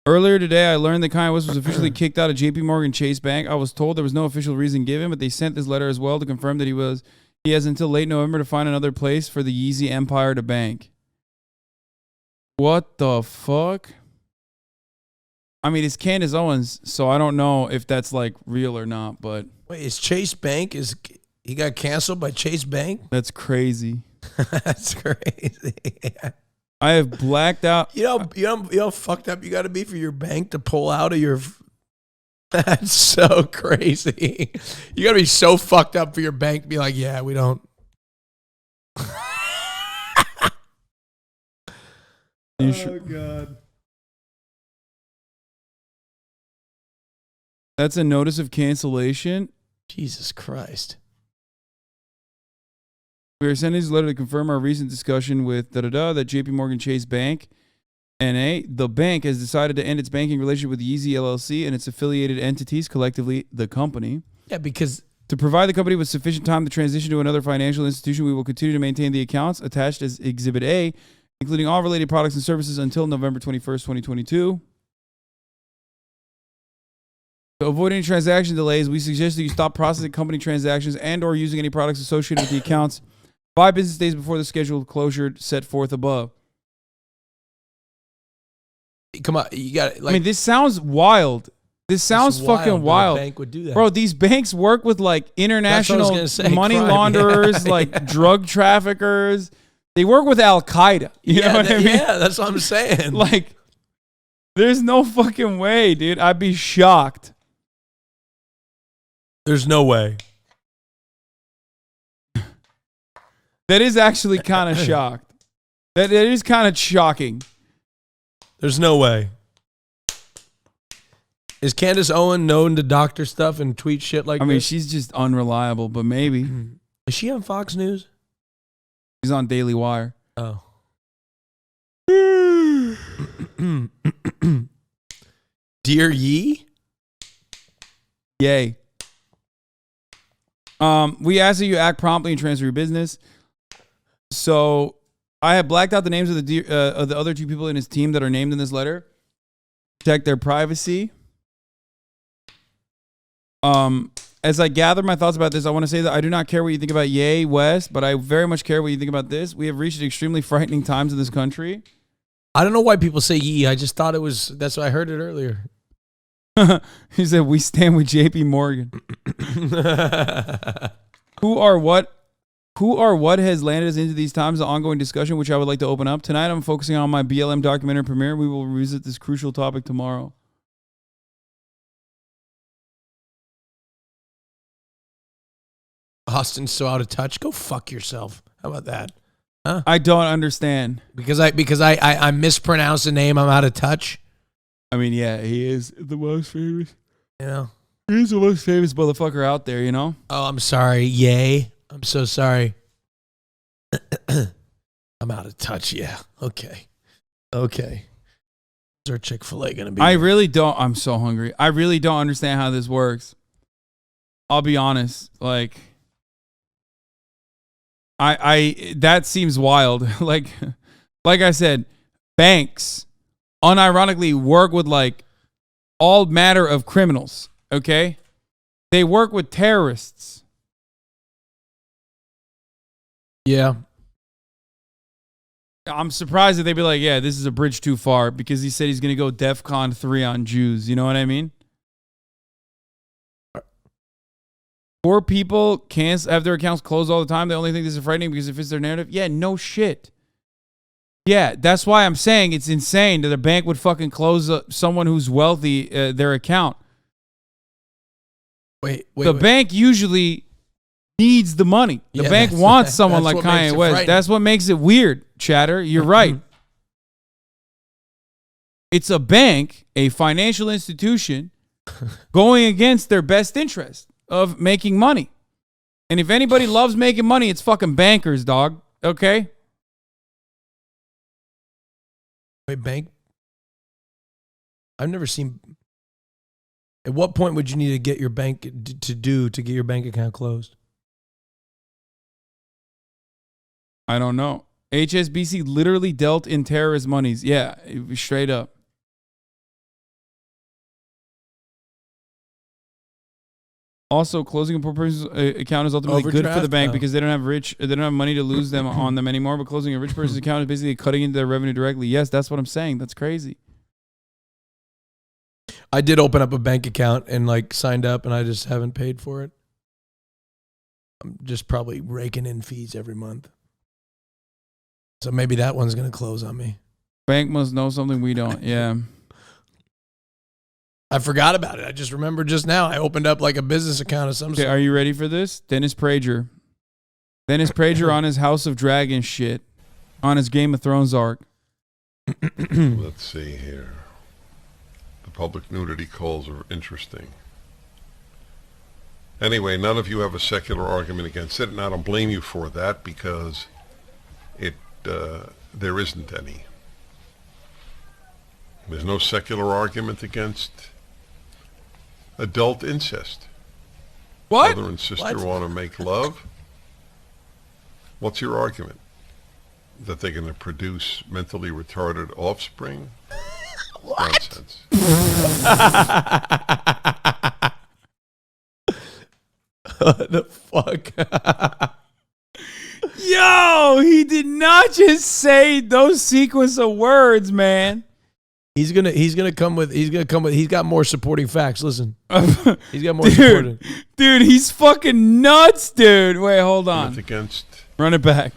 Earlier today, I learned that Kanye West was officially kicked out of JP Morgan Chase Bank. I was told there was no official reason given, but they sent this letter as well to confirm that he has until late November to find another place for the Yeezy empire to bank. What the fuck? I mean, it's Candace Owens, so I don't know if that's like real or not, but Wait, is Chase Bank, he got canceled by Chase Bank? that's crazy. That's crazy. I have blacked out. You know how fucked up you got to be for your bank to pull out of your. That's so crazy. You got to be so fucked up for your bank to be like, yeah, we don't. Oh God. That's a notice of cancellation. Jesus Christ. We are sending this letter to confirm our recent discussion with that JP Morgan Chase Bank, N.A. The bank has decided to end its banking relationship with Yeezy LLC and its affiliated entities, collectively the company. Yeah, because To provide the company with sufficient time to transition to another financial institution, we will continue to maintain the accounts attached as Exhibit A, including all related products and services until November 21st, 2022. To avoid any transaction delays, we suggest that you stop processing company transactions and or using any products associated with the accounts 5 business days before the scheduled closure set forth above. come on, you got like. I mean, this sounds wild. This sounds fucking wild. A bank would do that. Bro, these banks work with like international money launderers, like drug traffickers. They work with Al Qaeda. You know what I mean? Yeah, that's what I'm saying. Like, there's no fucking way, dude. I'd be shocked. There's no way. That is actually kind of shocked. That is kind of shocking. There's no way. Is Candace Owen known to doctor stuff and tweet shit like I mean, this? she's just unreliable, but maybe. Is she on Fox News? She's on Daily Wire. Oh. Dear Yee? Yay. We ask that you act promptly and transfer your business. So I have blacked out the names of the other 2 people in his team that are named in this letter. Protect their privacy. As I gather my thoughts about this, I want to say that I do not care what you think about Ye West, but I very much care what you think about this. We have reached extremely frightening times in this country. I don't know why people say Yee. I just thought it was, that's why I heard it earlier. He said, we stand with JP Morgan. Who or what has landed us into these times? The ongoing discussion, which I would like to open up. Tonight, I'm focusing on my BLM documentary premiere. We will revisit this crucial topic tomorrow. Austin's so out of touch. Go fuck yourself. How about that? Huh? I don't understand. Because I mispronounced a name, I'm out of touch. I mean, yeah, he is the most famous. You know? He's the most famous motherfucker out there, you know? Oh, I'm sorry. Yay. I'm so sorry. I'm out of touch. Yeah. Okay. Is our Chick-fil-A going to be? I really don't. I'm so hungry. I really don't understand how this works. I'll be honest. Like, that seems wild. like I said, banks unironically work with like all matter of criminals. Okay. They work with terrorists. Yeah. I'm surprised that they'd be like, yeah, this is a bridge too far, because he said he's going to go DEFCON 3 on Jews. You know what I mean? Poor people can't have their accounts closed all the time. They only think this is frightening because it fits their narrative. Yeah, no shit. Yeah, that's why I'm saying it's insane that a bank would fucking close someone who's wealthy their account. Wait. The bank usually needs the money. The bank wants someone like Kanye West. That's what makes it weird, Chatter. You're right. It's a bank, a financial institution, going against their best interest of making money. And if anybody loves making money, it's fucking bankers, dog. Okay? Wait, bank? I've never seen... At what point would you need to get your bank to get your bank account closed? I don't know. HSBC literally dealt in terrorist monies. Yeah, straight up. Also, closing a poor person's account is ultimately good for the bank because they don't have money to lose them on them anymore. But closing a rich person's account is basically cutting into their revenue directly. Yes, that's what I'm saying. That's crazy. I did open up a bank account and like signed up, and I just haven't paid for it. I'm just probably raking in fees every month. So maybe that one's going to close on me. Bank must know something we don't. Yeah. I forgot about it. I just remembered just now. I opened up like a business account of some Okay, sort. are you ready for this? Dennis Prager. Dennis Prager on his House of Dragons shit. On his Game of Thrones arc. Let's see here. The public nudity calls are interesting. Anyway, none of you have a secular argument against it, and I don't blame you for that because there isn't any. There's no secular argument against adult incest. What? Brother and sister want to make love. What's your argument? That they're going to produce mentally retarded offspring? What? Nonsense. What the fuck? Yo, he did not just say those sequence of words, man. He's got more supporting facts. Listen. He's got more Dude, supporting. dude, he's fucking nuts, dude. Wait, hold on. Against Run it back.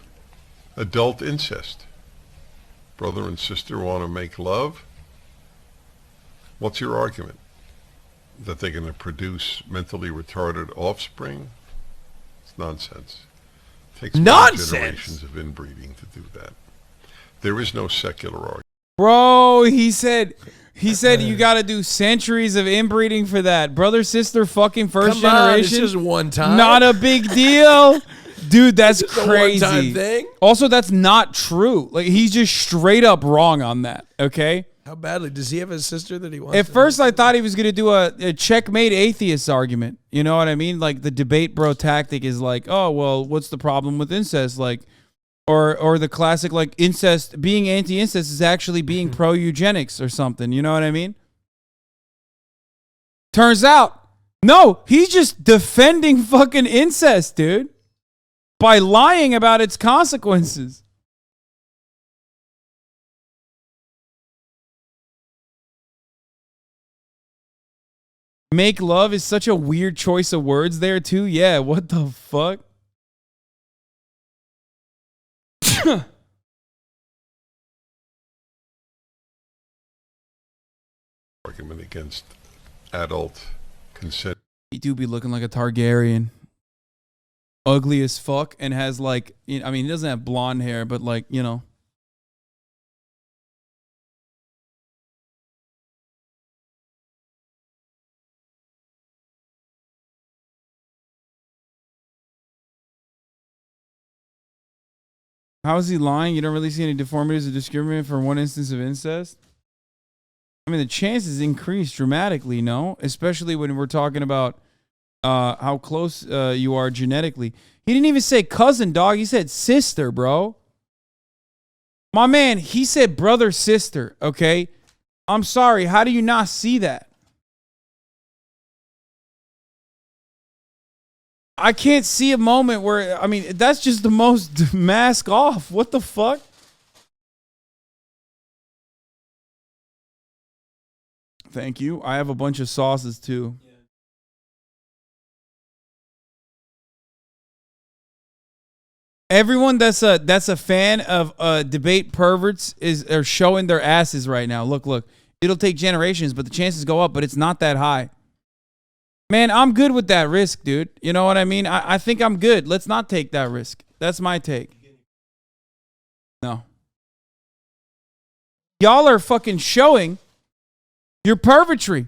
adult incest. Brother and sister want to make love. What's your argument? That they're going to produce mentally retarded offspring? It's nonsense. It takes many generations of inbreeding to do that. There is no secular argument. Bro, he said you got to do centuries of inbreeding for that. Brother, sister, fucking first Come on, generation. it's just one time. Not a big deal. Dude, that's It's a crazy. one-time thing. Also, that's not true. Like, he's just straight up wrong on that, okay? How badly? Does he have a sister that he wants? At first, I thought he was going to do a checkmate atheist argument. You know what I mean? Like, the debate bro tactic is like, oh, well, what's the problem with incest? Like, or the classic, like, incest, being anti-incest is actually being pro-eugenics or something. You know what I mean? Turns out, no, he's just defending fucking incest, dude, by lying about its consequences. Make love is such a weird choice of words there, too. Yeah, what the fuck? Argument against adult consent. He do be looking like a Targaryen. Ugly as fuck and has like, I mean, he doesn't have blonde hair, but like, you know. How is he lying? You don't really see any deformities or discrimination for one instance of incest? I mean, the chances increase dramatically, no? Especially when we're talking about how close you are genetically. He didn't even say cousin, dog. He said sister, bro. My man, he said brother, sister, okay? I'm sorry. How do you not see that? I can't see a moment where, I mean, that's just the most mask off. What the fuck? Thank you. I have a bunch of sauces too. Everyone that's a fan of debate perverts are showing their asses right now. Look. It'll take generations, but the chances go up, but it's not that high. Man, I'm good with that risk, dude. You know what I mean? I think I'm good. Let's not take that risk. That's my take. No. Y'all are fucking showing your pervertry.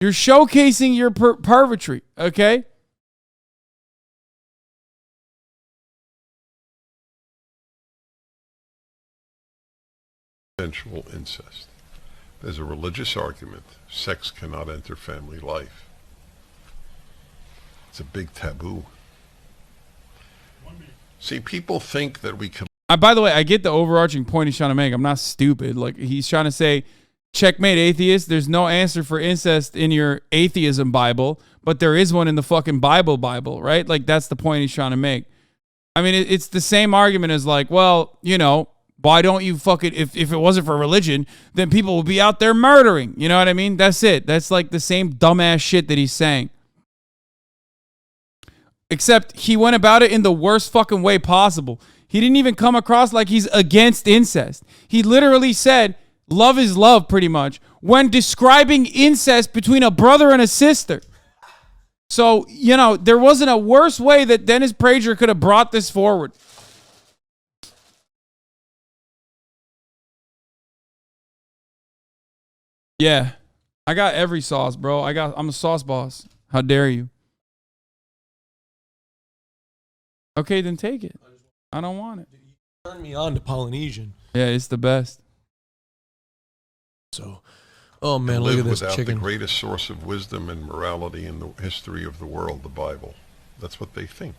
You're showcasing your pervertry, okay? Sensual incest. There's a religious argument. Sex cannot enter family life. It's a big taboo. See, people think that we can. By the way, I get the overarching point he's trying to make. I'm not stupid. Like, he's trying to say, checkmate atheist, there's no answer for incest in your atheism Bible, but there is one in the fucking Bible, right? Like, that's the point he's trying to make. I mean, it's the same argument as like, well, you know, Why don't you fucking, if it wasn't for religion, then people would be out there murdering. You know what I mean? That's it. That's like the same dumbass shit that he's saying. Except he went about it in the worst fucking way possible. He didn't even come across like he's against incest. He literally said, love is love, pretty much, when describing incest between a brother and a sister. So, you know, there wasn't a worse way that Dennis Prager could have brought this forward. Yeah. I got every sauce, bro. I'm a sauce boss. How dare you? Okay, then take it. I don't want it. Turn me on to Polynesian. Yeah, it's the best. So, oh man, look Live at this without chicken. the greatest source of wisdom and morality in the history of the world, the Bible. That's what they think.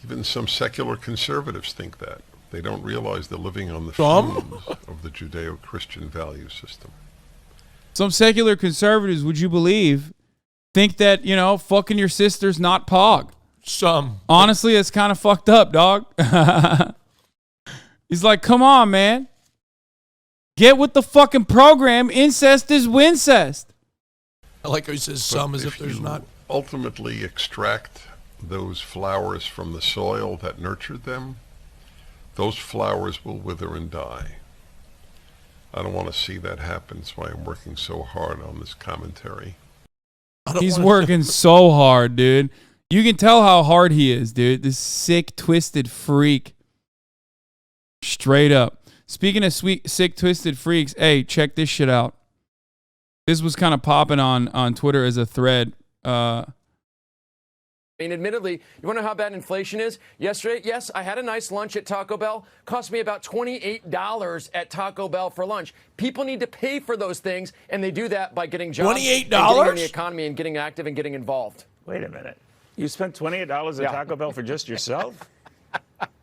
Even some secular conservatives think that. They don't realize they're living on the fumes of the Judeo-Christian value system. Some secular conservatives, would you believe, think that, you know, fucking your sister's not pog. Some. Honestly, it's kind of fucked up, dog. He's like, come on, man. Get with the fucking program. Incest is wincest. I like how he says some as if there's not. Ultimately extract those flowers from the soil that nurtured them, those flowers will wither and die. I don't want to see that happen. That's why I'm working so hard on this commentary. He's working so hard, dude. You can tell how hard he is, dude. This sick, twisted freak. Straight up. Speaking of sick, twisted freaks, hey, check this shit out. This was kind of popping on Twitter as a thread. And admittedly, you want to know how bad inflation is? Yesterday, yes, I had a nice lunch at Taco Bell. Cost me about $28 at Taco Bell for lunch. People need to pay for those things, and they do that by getting jobs. $28? And getting in the economy and getting active and getting involved. Wait a minute. You spent $28 at Taco Bell for just yourself?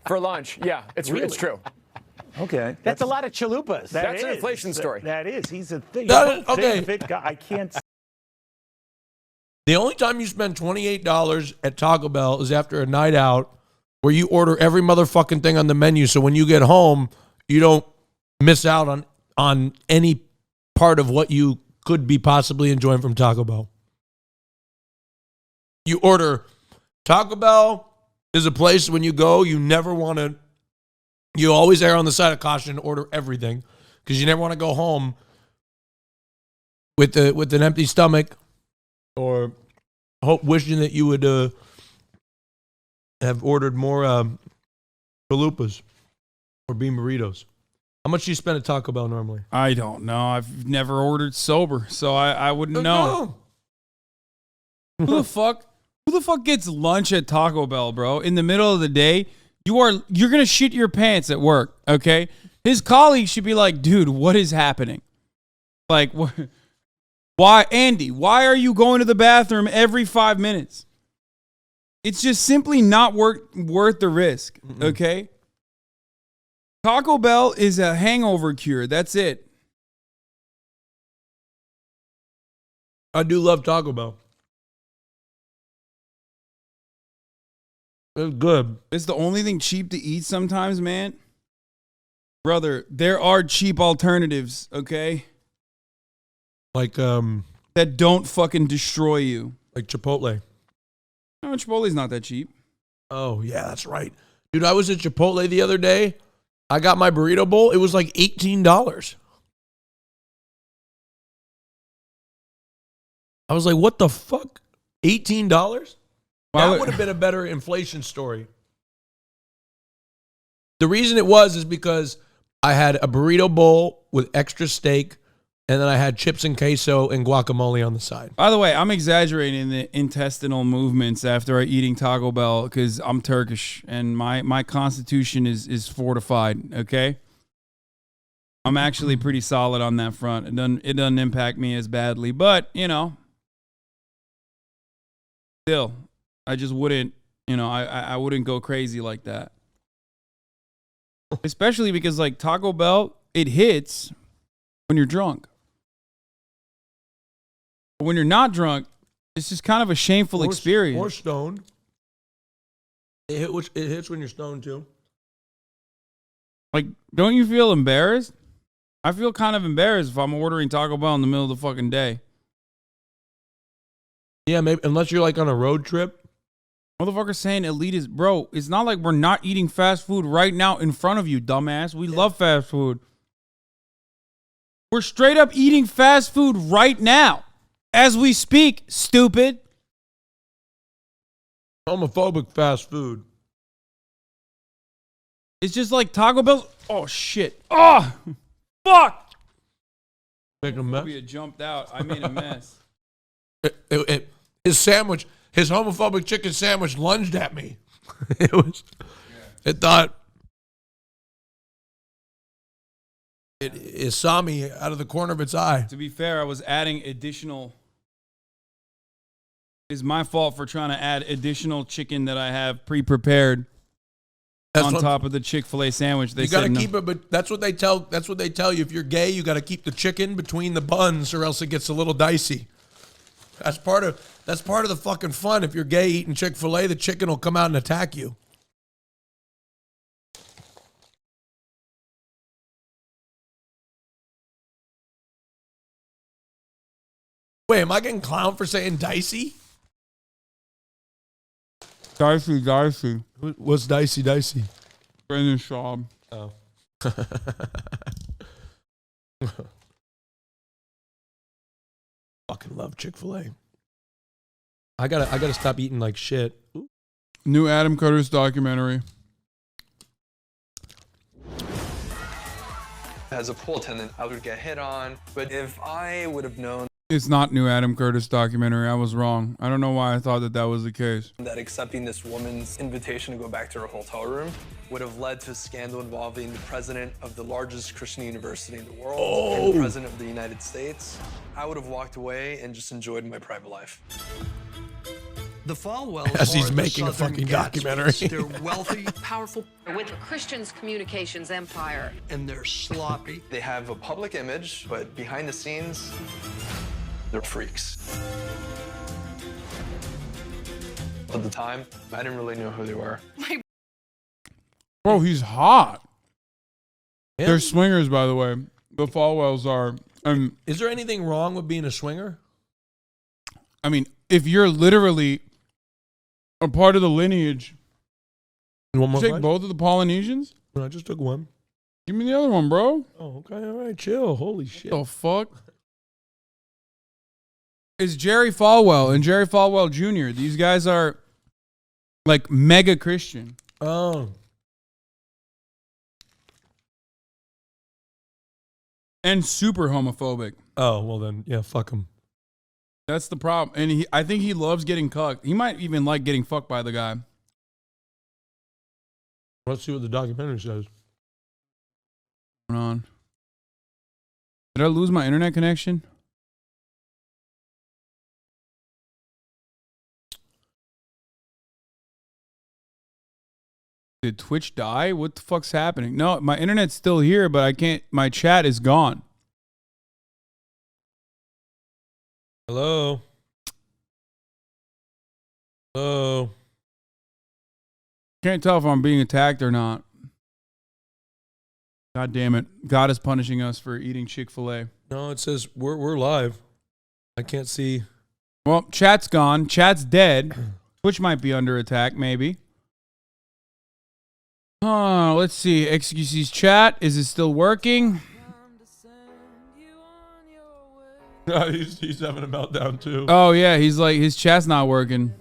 For lunch, yeah. It's true. Okay. That's a lot of chalupas. That's an inflation story. That is. He's a thick, Okay. fit guy. I can't. The only time you spend $28 at Taco Bell is after a night out where you order every motherfucking thing on the menu. So when you get home, you don't miss out on any part of what you could be possibly enjoying from Taco Bell. You order Taco Bell is a place when you go, you never want to, you always err on the side of caution and order everything because you never want to go home with an empty stomach or wishing that you would have ordered more chalupas or bean burritos. How much do you spend at Taco Bell normally? I don't know. I've never ordered sober, so I wouldn't know. Who the fuck gets lunch at Taco Bell, bro? In the middle of the day, you're gonna shit your pants at work, okay? His colleagues should be like, dude, what is happening? Like, why, Andy? Why are you going to the bathroom every 5 minutes? It's just simply not worth the risk, okay? Taco Bell is a hangover cure. That's it. I do love Taco Bell. It's good. It's the only thing cheap to eat sometimes, man. Brother, there are cheap alternatives, okay? Like that don't fucking destroy you. Like Chipotle. No, Chipotle's not that cheap. Oh, yeah, that's right. Dude, I was at Chipotle the other day. I got my burrito bowl. It was like $18. I was like, what the fuck? $18? That would have been a better inflation story. The reason it was because I had a burrito bowl with extra steak, and then I had chips and queso and guacamole on the side. By the way, I'm exaggerating the intestinal movements after eating Taco Bell because I'm Turkish and my constitution is fortified, okay? I'm actually pretty solid on that front. It doesn't impact me as badly, but, you know, still, I just wouldn't, you know, I wouldn't go crazy like that. Especially because, like, Taco Bell, it hits when you're drunk. But when you're not drunk, it's just kind of a shameful experience. Or stoned. It hits when you're stoned, too. Like, don't you feel embarrassed? I feel kind of embarrassed if I'm ordering Taco Bell in the middle of the fucking day. Yeah, maybe unless you're like on a road trip. Motherfucker saying elite is, bro, it's not like we're not eating fast food right now in front of you, dumbass. We love fast food. We're straight up eating fast food right now as we speak, stupid. Homophobic fast food. It's just like Taco Bell. Oh, shit. Oh, fuck. Make a mess. It jumped out. I made a mess. His sandwich, his homophobic chicken sandwich lunged at me. It thought, it saw me out of the corner of its eye. To be fair, I was adding additional. It's my fault for trying to add additional chicken that I have pre-prepared on top of the Chick-fil-A sandwich. They you got to said no. keep it, but that's what they tell you. If you're gay, you got to keep the chicken between the buns, or else it gets a little dicey. That's part of the fucking fun. If you're gay eating Chick-fil-A, the chicken will come out and attack you. Wait, am I getting clowned for saying dicey? Dicey. What's dicey? Brandon Schaub. Oh. Fucking love Chick-fil-A. I gotta stop eating like shit. New Adam Curtis documentary. As a pool attendant, I would get hit on, but if I would have known It's not new Adam Curtis documentary. I was wrong. I don't know why I thought that was the case. that accepting this woman's invitation to go back to her hotel room would have led to a scandal involving the president of the largest Christian university in the world and the president of the United States, I would have walked away and just enjoyed my private life. The Falwells As he's are making the a Southern fucking Gatsbys. documentary. They're wealthy, powerful, with Christians communications empire. and they're sloppy. They have a public image, but behind the scenes, they're freaks. At the time, I didn't really know who they were. Bro, he's hot. Yeah. They're swingers, by the way. The Falwells are. Is there anything wrong with being a swinger? I mean, if you're literally a part of the lineage, You want more take fries? both of the Polynesians? No, I just took one. Give me the other one, bro. Oh, okay, all right, chill. Holy shit. The fuck? It's Jerry Falwell and Jerry Falwell Jr. These guys are like mega Christian. Oh. And super homophobic. Oh, well then, yeah, fuck him. That's the problem. And I think he loves getting cucked. He might even like getting fucked by the guy. Let's see what the documentary says. What's going on? Did I lose my internet connection? Did Twitch die? What the fuck's happening? No, my internet's still here, but I can't. My chat is gone. Hello? Hello? Can't tell if I'm being attacked or not. God damn it. God is punishing us for eating Chick-fil-A. No, it says we're live. I can't see. Well, chat's gone. Chat's dead. Twitch might be under attack, maybe. Oh, let's see. XQC's chat. Is it still working? He's having a meltdown too. Oh, yeah. He's like, his chat's not working.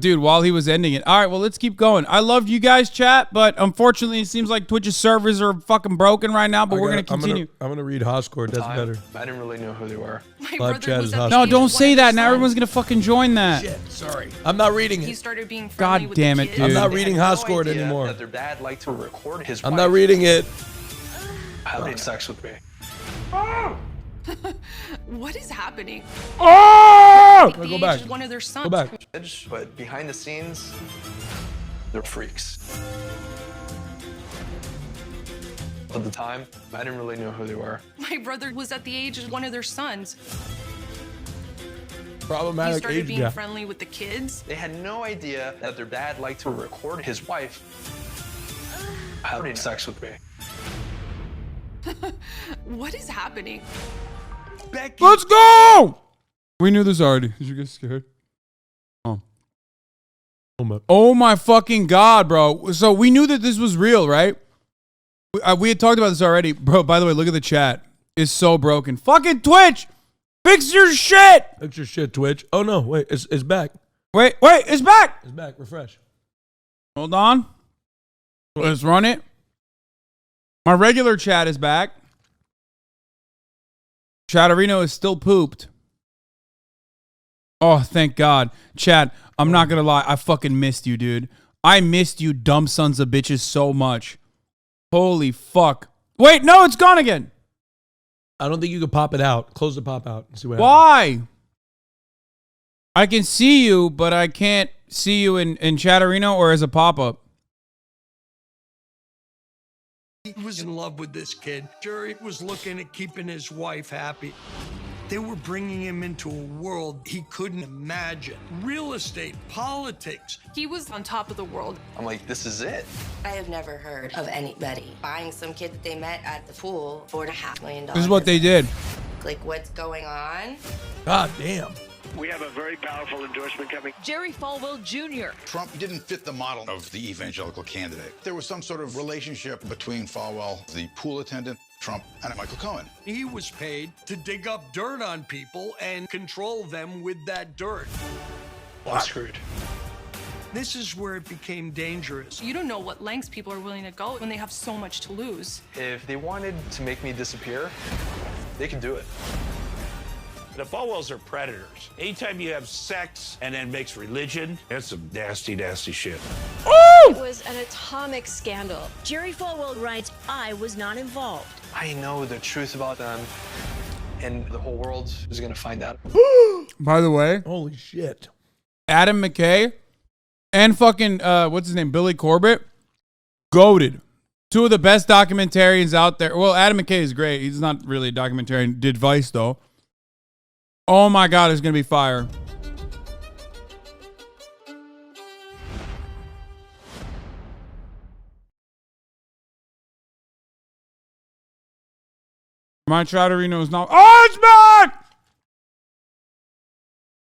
Dude, while he was ending it. All right, well, let's keep going. I loved you guys, chat, but unfortunately, it seems like Twitch's servers are fucking broken right now, but we're going to continue. I'm gonna read Hoscord. That's better. I didn't really know who they were. Live chat is Hoscord. No, don't say that. Now everyone's going to fucking join that. Shit, sorry. I'm not reading He it. started being friendly God with damn the it, kids. dude. I'm not They reading had no Hoscord idea anymore. That their dad liked to record his I'm wife not reading it. having sex with me. What is happening? Oh! The Go age back. is one of their sons. Go back. But behind the scenes, they're freaks. At the time, I didn't really know who they were. My brother was at the age of one of their sons. He Problematic started age being gap. friendly with the kids. They had no idea that their dad liked to record his wife have sex with me. What is happening? Becky. Let's go. We knew this already. Did you get scared? Oh my fucking God, bro. So we knew that this was real, right? We had talked about this already. Bro, by the way, look at the chat. It's so broken. Fucking Twitch. Fix your shit. Fix your shit, Twitch. Oh, no. Wait. It's back. Wait. It's back. It's back. Refresh. Hold on. Let's run it. My regular chat is back. Chatterino is still pooped. Oh, thank God. Chat, I'm not going to lie. I fucking missed you, dude. I missed you dumb sons of bitches so much. Holy fuck. Wait, no, it's gone again. I don't think you can pop it out. Close the pop out and see what happens. Why? I can see you, but I can't see you in Chatterino or as a pop-up. He was in love with this kid. Jerry was looking at keeping his wife happy. They were bringing him into a world he couldn't imagine. Real estate, politics. He was on top of the world. I'm like, this is it. I have never heard of anybody buying some kid that they met at the pool for $4.5 million. This is what they did. Like, what's going on? God damn. We have a very powerful endorsement coming. Jerry Falwell Jr. Trump didn't fit the model of the evangelical candidate. There was some sort of relationship between Falwell, the pool attendant, Trump, and Michael Cohen. He was paid to dig up dirt on people and control them with that dirt. I'm screwed. This is where it became dangerous. You don't know what lengths people are willing to go when they have so much to lose. If they wanted to make me disappear, they could do it. The Falwells are predators. Anytime you have sex and then mix religion, that's some nasty, nasty shit. It was an atomic scandal. Jerry Falwell writes, I was not involved. I know the truth about them, and the whole world is going to find out. By the way, holy shit. Adam McKay and fucking, what's his name? Billy Corbett. Goated. Two of the best documentarians out there. Well, Adam McKay is great. He's not really a documentarian. Did Vice, though. Oh my God, it's going to be fire. My Chatterino is not. Oh, it's back!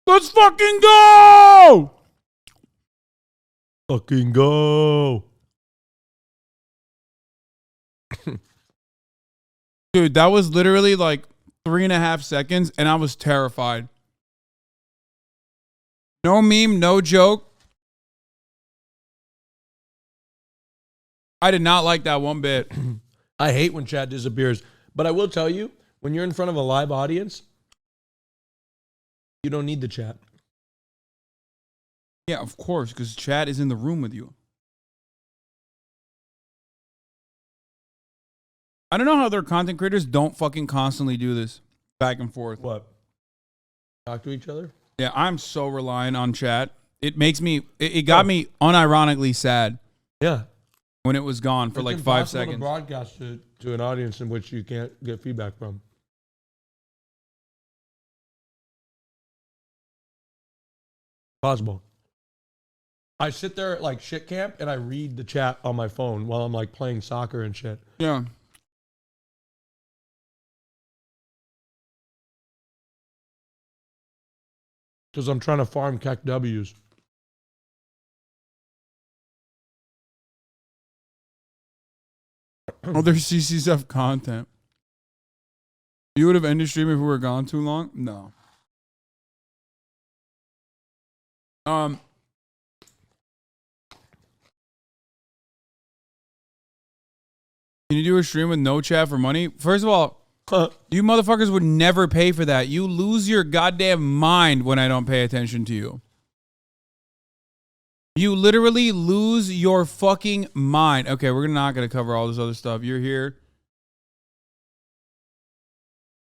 Let's fucking go! Fucking go. Dude, that was literally like 3.5 seconds, and I was terrified. No meme, no joke. I did not like that one bit. I hate when chat disappears. But I will tell you, when you're in front of a live audience, you don't need the chat. Yeah, of course, because chat is in the room with you. I don't know how their content creators don't fucking constantly do this back and forth. What? Talk to each other? Yeah, I'm so reliant on chat. It makes me, it got me unironically sad. Yeah. When it was gone for It's like 5 impossible seconds. to broadcast to an audience in which you can't get feedback from. Possible. I sit there at like shit camp and I read the chat on my phone while I'm like playing soccer and shit. Yeah. Because I'm trying to farm CAC W's. Oh, there's CCSF content. You would have ended stream if we were gone too long? No. Can you do a stream with no chat for money? First of all, you motherfuckers would never pay for that. You lose your goddamn mind when I don't pay attention to you. You literally lose your fucking mind. Okay, we're not going to cover all this other stuff. You're here.